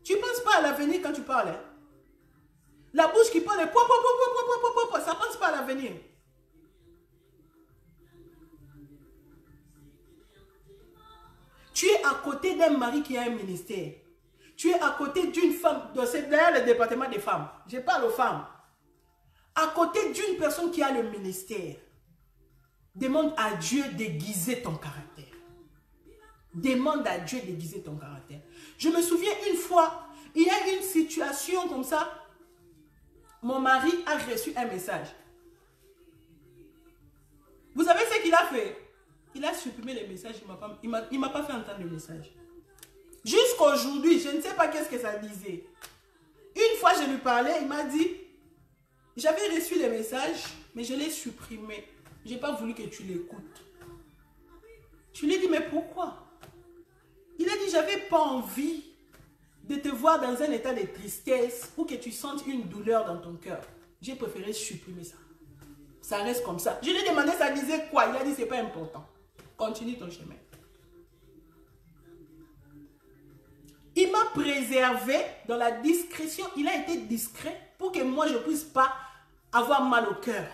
Speaker 1: Tu ne penses pas à l'avenir quand tu parles. Hein? La bouche qui parle, ça ne pense pas à l'avenir. Tu es à côté d'un mari qui a un ministère. Tu es à côté d'une femme, c'est d'ailleurs le département des femmes. Je parle aux femmes. À côté d'une personne qui a le ministère. Demande à Dieu d'aiguiser ton caractère. Demande à Dieu d'aiguiser ton caractère. Je me souviens une fois, il y a une situation comme ça. Mon mari a reçu un message. Vous savez ce qu'il a fait? Il a supprimé les messages, il ne m'a pas fait entendre le message. Jusqu'à aujourd'hui, je ne sais pas qu'est-ce que ça disait. Une fois, je lui parlais, il m'a dit, j'avais reçu les messages, mais je l'ai supprimé. Je n'ai pas voulu que tu l'écoutes. Je lui ai dit, mais pourquoi? Il a dit, j'avais pas envie de te voir dans un état de tristesse ou que tu sentes une douleur dans ton cœur. J'ai préféré supprimer ça. Ça reste comme ça. Je lui ai demandé, ça disait quoi? Il a dit, c'est pas important. Continue ton chemin. Il m'a préservé dans la discrétion. Il a été discret pour que moi, je ne puisse pas avoir mal au cœur.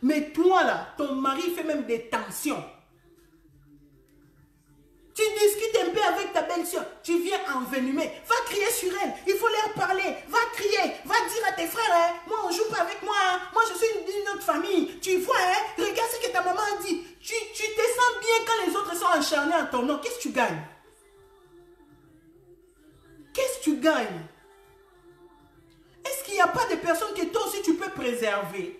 Speaker 1: Mais toi, là, ton mari fait même des tensions. Tu discutes un peu avec ta belle-sœur, tu viens envenimer. Va crier sur elle, il faut leur parler. Va crier, va dire à tes frères, hein, moi on ne joue pas avec moi, hein. Moi je suis d'une autre famille. Tu vois, hein, regarde ce que ta maman a dit. Tu te sens bien quand les autres sont acharnés en ton nom. Qu'est-ce que tu gagnes? Qu'est-ce que tu gagnes? Est-ce qu'il n'y a pas de personnes que toi aussi tu peux préserver?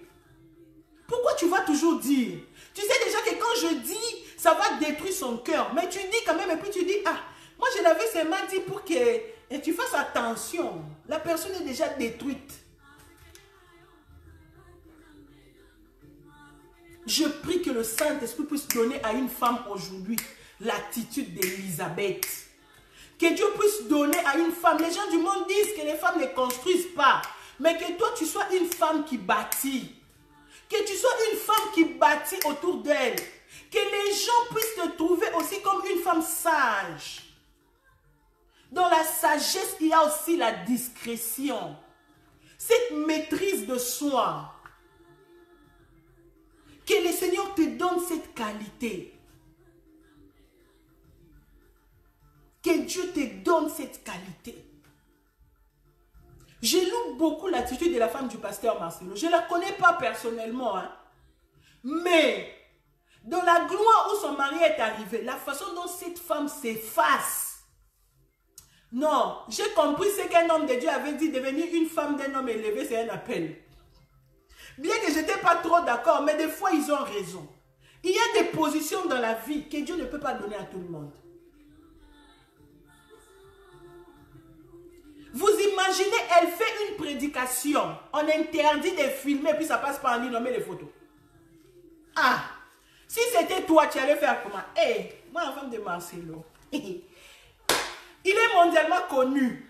Speaker 1: Pourquoi tu vas toujours dire? Tu sais déjà que quand je dis, ça va détruire son cœur. Mais tu dis quand même, et puis tu dis, ah, moi je l'avais seulement dit pour que tu fasses attention. La personne est déjà détruite. Je prie que le Saint-Esprit puisse donner à une femme aujourd'hui l'attitude d'Élisabeth. Que Dieu puisse donner à une femme. Les gens du monde disent que les femmes ne construisent pas. Mais que toi tu sois une femme qui bâtit. Que tu sois une femme qui bâtit autour d'elle. Que les gens puissent te trouver aussi comme une femme sage. Dans la sagesse, il y a aussi la discrétion. Cette maîtrise de soi. Que le Seigneur te donne cette qualité. Que Dieu te donne cette qualité. Je loue beaucoup l'attitude de la femme du pasteur Marcelo. Je ne la connais pas personnellement. Hein. Mais, dans la gloire où son mari est arrivé, la façon dont cette femme s'efface. Non, j'ai compris ce qu'un homme de Dieu avait dit, devenir une femme d'un homme élevé, c'est un appel. Bien que je n'étais pas trop d'accord, mais des fois, ils ont raison. Il y a des positions dans la vie que Dieu ne peut pas donner à tout le monde. Vous imaginez, elle fait une prédication. On interdit de filmer, puis ça passe par en ligne, on met les photos. Ah, si c'était toi, tu allais faire comment? Hé, moi, la femme de Marcelo, Il est mondialement connu.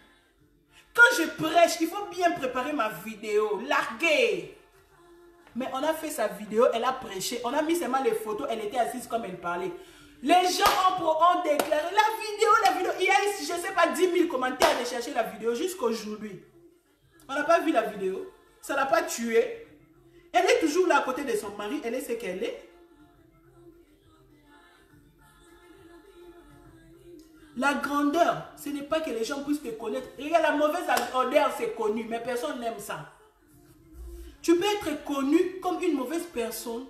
Speaker 1: Quand je prêche, il faut bien préparer ma vidéo. Larguer. Mais on a fait sa vidéo, elle a prêché. On a mis seulement les photos, elle était assise comme elle parlait. Les gens ont déclaré la vidéo. Il y a, je ne sais pas, 10 000 commentaires de chercher la vidéo jusqu'aujourd'hui. On n'a pas vu la vidéo. Ça ne l'a pas tuée. Elle est toujours là à côté de son mari. Elle est ce qu'elle est. La grandeur, ce n'est pas que les gens puissent te connaître. Regarde, la mauvaise odeur, c'est connu, mais personne n'aime ça. Tu peux être connu comme une mauvaise personne.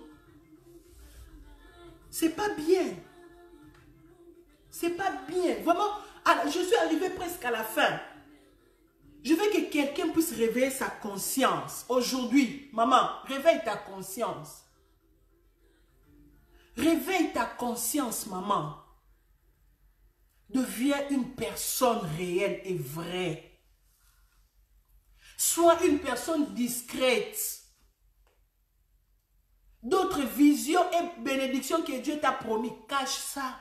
Speaker 1: C'est pas bien. C'est pas bien. Vraiment, je suis arrivée presque à la fin. Je veux que quelqu'un puisse réveiller sa conscience. Aujourd'hui, maman, réveille ta conscience. Réveille ta conscience, maman. Deviens une personne réelle et vraie. Sois une personne discrète. D'autres visions et bénédictions que Dieu t'a promis, cache ça.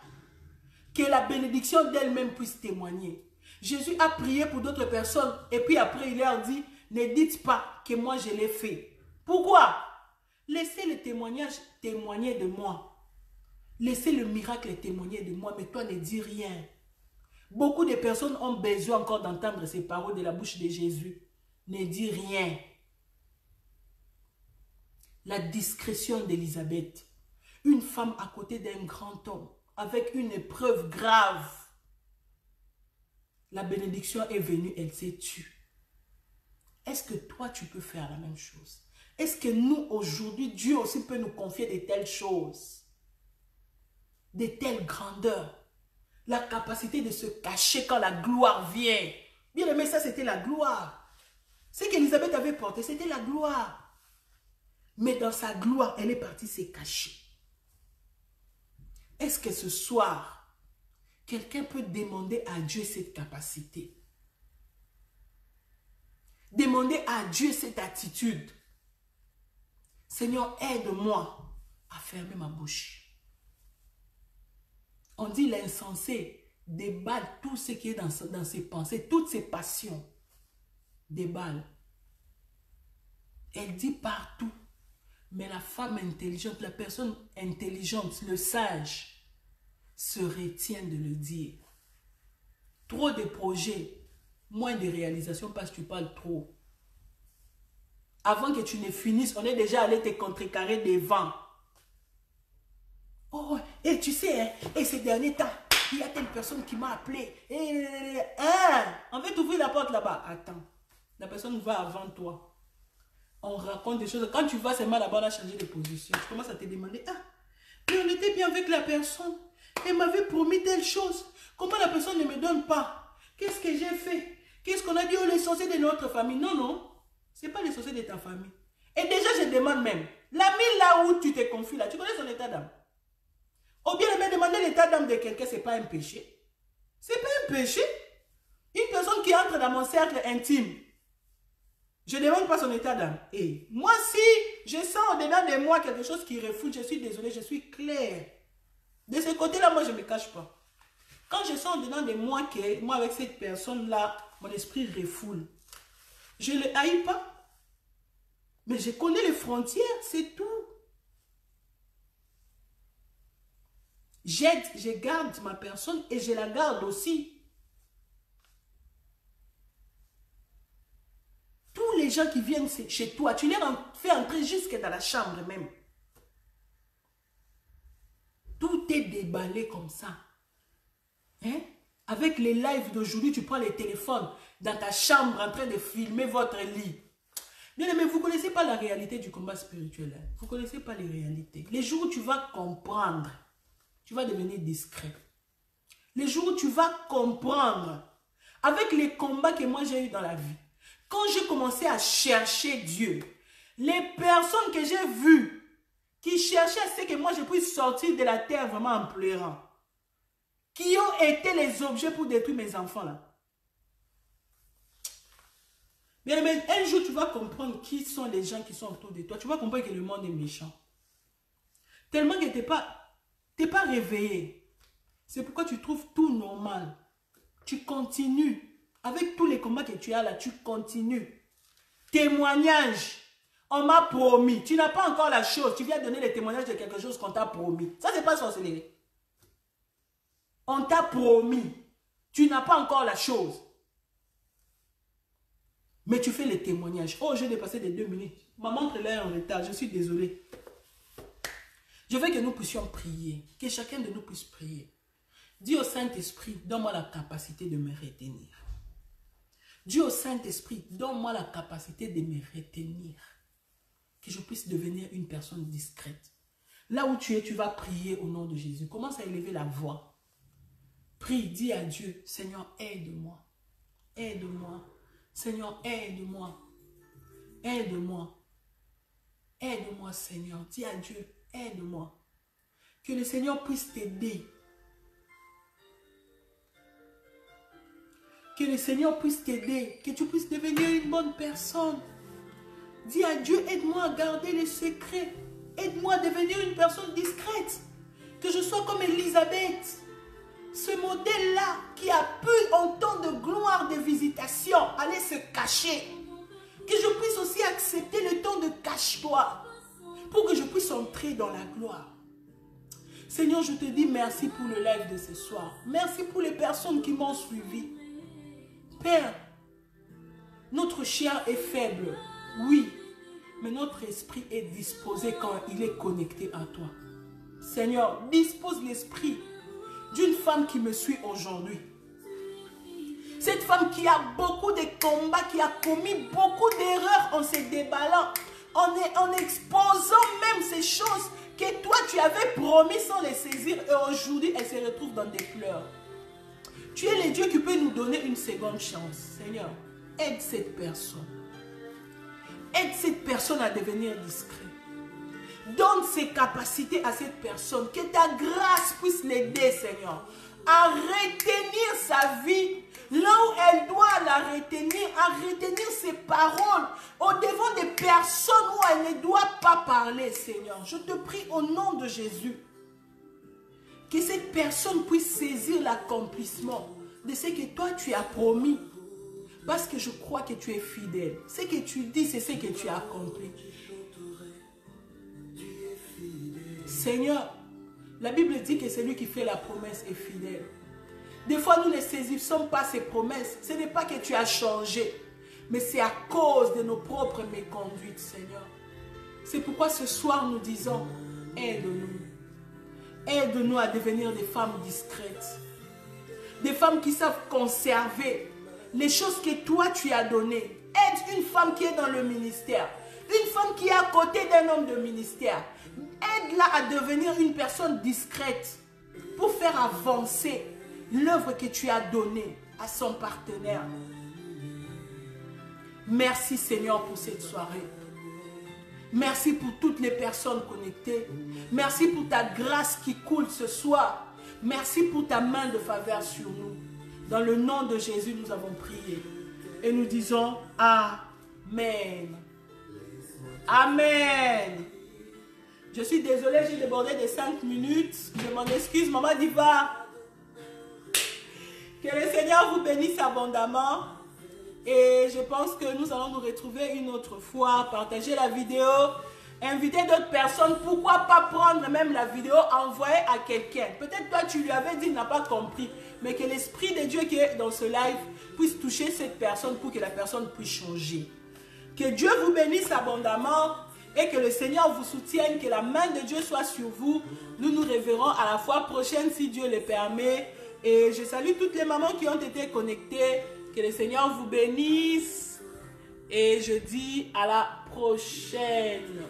Speaker 1: Que la bénédiction d'elle-même puisse témoigner. Jésus a prié pour d'autres personnes et puis après il leur dit, ne dites pas que moi je l'ai fait. Pourquoi? Laissez le témoignage témoigner de moi. Laissez le miracle témoigner de moi, mais toi ne dis rien. Beaucoup de personnes ont besoin encore d'entendre ces paroles de la bouche de Jésus. Ne dis rien. La discrétion d'Élisabeth. Une femme à côté d'un grand homme, avec une épreuve grave. La bénédiction est venue, elle s'est tue. Est-ce que toi, tu peux faire la même chose? Est-ce que nous, aujourd'hui, Dieu aussi peut nous confier de telles choses? De telles grandeurs? La capacité de se cacher quand la gloire vient. Bien aimé, ça c'était la gloire. Ce qu'Élisabeth avait porté, c'était la gloire. Mais dans sa gloire, elle est partie se cacher. Est-ce que ce soir, quelqu'un peut demander à Dieu cette capacité? Demander à Dieu cette attitude. Seigneur, aide-moi à fermer ma bouche. On dit l'insensé déballe tout ce qui est dans ses pensées, toutes ses passions. Déballe. Elle dit partout. Mais la femme intelligente, la personne intelligente, le sage, se retient de le dire. Trop de projets, moins de réalisations parce que tu parles trop. Avant que tu ne finisses, on est déjà allé te contrecarrer devant. Oh, et tu sais, hein, et ces derniers temps, il y a telle personne qui m'a appelé. On veut t'ouvrir la porte là-bas. Attends, la personne va avant toi. On raconte des choses. Quand tu vas seulement là-bas, on a changé de position. Tu commences à te demander, mais on était bien avec la personne. Elle m'avait promis telle chose. Comment la personne ne me donne pas? Qu'est-ce que j'ai fait? Qu'est-ce qu'on a dit? Oh, les sorciers de notre famille. Non, non. Ce n'est pas les sorciers de ta famille. Et déjà, je demande même, l'ami là où tu te confies là, tu connais son état d'âme? Ou bien me demander l'état d'âme de quelqu'un, ce n'est pas un péché. Ce n'est pas un péché. Une personne qui entre dans mon cercle intime, je ne demande pas son état d'âme. Et moi, si je sens au-dedans de moi quelque chose qui refoule, je suis désolé, je suis clair. De ce côté-là, moi, je ne me cache pas. Quand je sens au-dedans de moi que, moi, avec cette personne-là, mon esprit refoule, je ne le haïs pas. Mais je connais les frontières, c'est tout. J'aide, je garde ma personne et je la garde aussi. Tous les gens qui viennent chez toi, tu les fais entrer jusque dans la chambre même. Tout est déballé comme ça. Hein? Avec les lives d'aujourd'hui, tu prends les téléphones dans ta chambre en train de filmer votre lit. Bien aimé, vous ne connaissez pas la réalité du combat spirituel. Hein? Vous ne connaissez pas les réalités. Les jours où tu vas comprendre, tu vas devenir discret. Les jours où tu vas comprendre, avec les combats que moi j'ai eu dans la vie, quand j'ai commencé à chercher Dieu, les personnes que j'ai vues, qui cherchaient à ce que moi je puisse sortir de la terre vraiment en pleurant, qui ont été les objets pour détruire mes enfants là. Bien, mais un jour tu vas comprendre qui sont les gens qui sont autour de toi. Tu vas comprendre que le monde est méchant. Tellement que tu n'es pas réveillé. C'est pourquoi tu trouves tout normal. Tu continues. Avec tous les combats que tu as là, tu continues. Témoignage. On m'a promis. Tu n'as pas encore la chose. Tu viens donner les témoignages de quelque chose qu'on t'a promis. Ça, c'est pas sorcellerie. On t'a promis. Tu n'as pas encore la chose. Mais tu fais les témoignages. Oh, j'ai dépassé des 2 minutes. Ma montre là est en retard. Je suis désolé. Je veux que nous puissions prier. Que chacun de nous puisse prier. Dis au Saint-Esprit, donne-moi la capacité de me retenir. Dis au Saint-Esprit, donne-moi la capacité de me retenir. Que je puisse devenir une personne discrète. Là où tu es, tu vas prier au nom de Jésus. Commence à élever la voix. Prie, dis à Dieu, Seigneur, aide-moi. Aide-moi. Seigneur, aide-moi. Aide-moi. Aide-moi, Seigneur. Dis à Dieu, aide-moi. Que le Seigneur puisse t'aider. Que le Seigneur puisse t'aider. Que tu puisses devenir une bonne personne. Dis à Dieu, aide-moi à garder les secrets. Aide-moi à devenir une personne discrète. Que je sois comme Élisabeth. Ce modèle-là qui a pu en temps de gloire de visitation aller se cacher. Que je puisse aussi accepter le temps de cache-toi. Pour que je puisse entrer dans la gloire. Seigneur, je te dis merci pour le live de ce soir. Merci pour les personnes qui m'ont suivi. Père, notre chair est faible, oui, mais notre esprit est disposé quand il est connecté à toi. Seigneur, dispose l'esprit d'une femme qui me suit aujourd'hui. Cette femme qui a beaucoup de combats, qui a commis beaucoup d'erreurs en se déballant, en exposant même ces choses que toi tu avais promis sans les saisir, et aujourd'hui elle se retrouve dans des pleurs. Tu es le Dieu qui peut nous donner une seconde chance. Seigneur, aide cette personne. Aide cette personne à devenir discrète. Donne ses capacités à cette personne. Que ta grâce puisse l'aider, Seigneur, à retenir sa vie là où elle doit la retenir, à retenir ses paroles au devant des personnes où elle ne doit pas parler, Seigneur. Je te prie au nom de Jésus. Que cette personne puisse saisir l'accomplissement de ce que toi tu as promis. Parce que je crois que tu es fidèle. Ce que tu dis, c'est ce que tu as accompli. Seigneur, la Bible dit que celui qui fait la promesse est fidèle. Des fois, nous ne saisissons pas ces promesses. Ce n'est pas que tu as changé, mais c'est à cause de nos propres méconduites, Seigneur. C'est pourquoi ce soir, nous disons, aide-nous. Aide-nous à devenir des femmes discrètes. Des femmes qui savent conserver les choses que toi tu as données. Aide une femme qui est dans le ministère. Une femme qui est à côté d'un homme de ministère. Aide-la à devenir une personne discrète pour faire avancer l'œuvre que tu as donnée à son partenaire. Merci Seigneur pour cette soirée. Merci pour toutes les personnes connectées. Merci pour ta grâce qui coule ce soir. Merci pour ta main de faveur sur nous. Dans le nom de Jésus, nous avons prié. Et nous disons Amen. Amen. Je suis désolée, j'ai débordé de 5 minutes. Je m'en excuse, Maman Diva. Que le Seigneur vous bénisse abondamment. Et je pense que nous allons nous retrouver une autre fois. Partagez la vidéo. Invitez d'autres personnes. Pourquoi pas prendre même la vidéo, envoyer à quelqu'un. Peut-être toi tu lui avais dit, il n'a pas compris. Mais que l'Esprit de Dieu qui est dans ce live puisse toucher cette personne pour que la personne puisse changer. Que Dieu vous bénisse abondamment. Et que le Seigneur vous soutienne. Que la main de Dieu soit sur vous. Nous nous reverrons à la fois prochaine si Dieu le permet. Et je salue toutes les mamans qui ont été connectées. Que le Seigneur vous bénisse. Et je dis à la prochaine.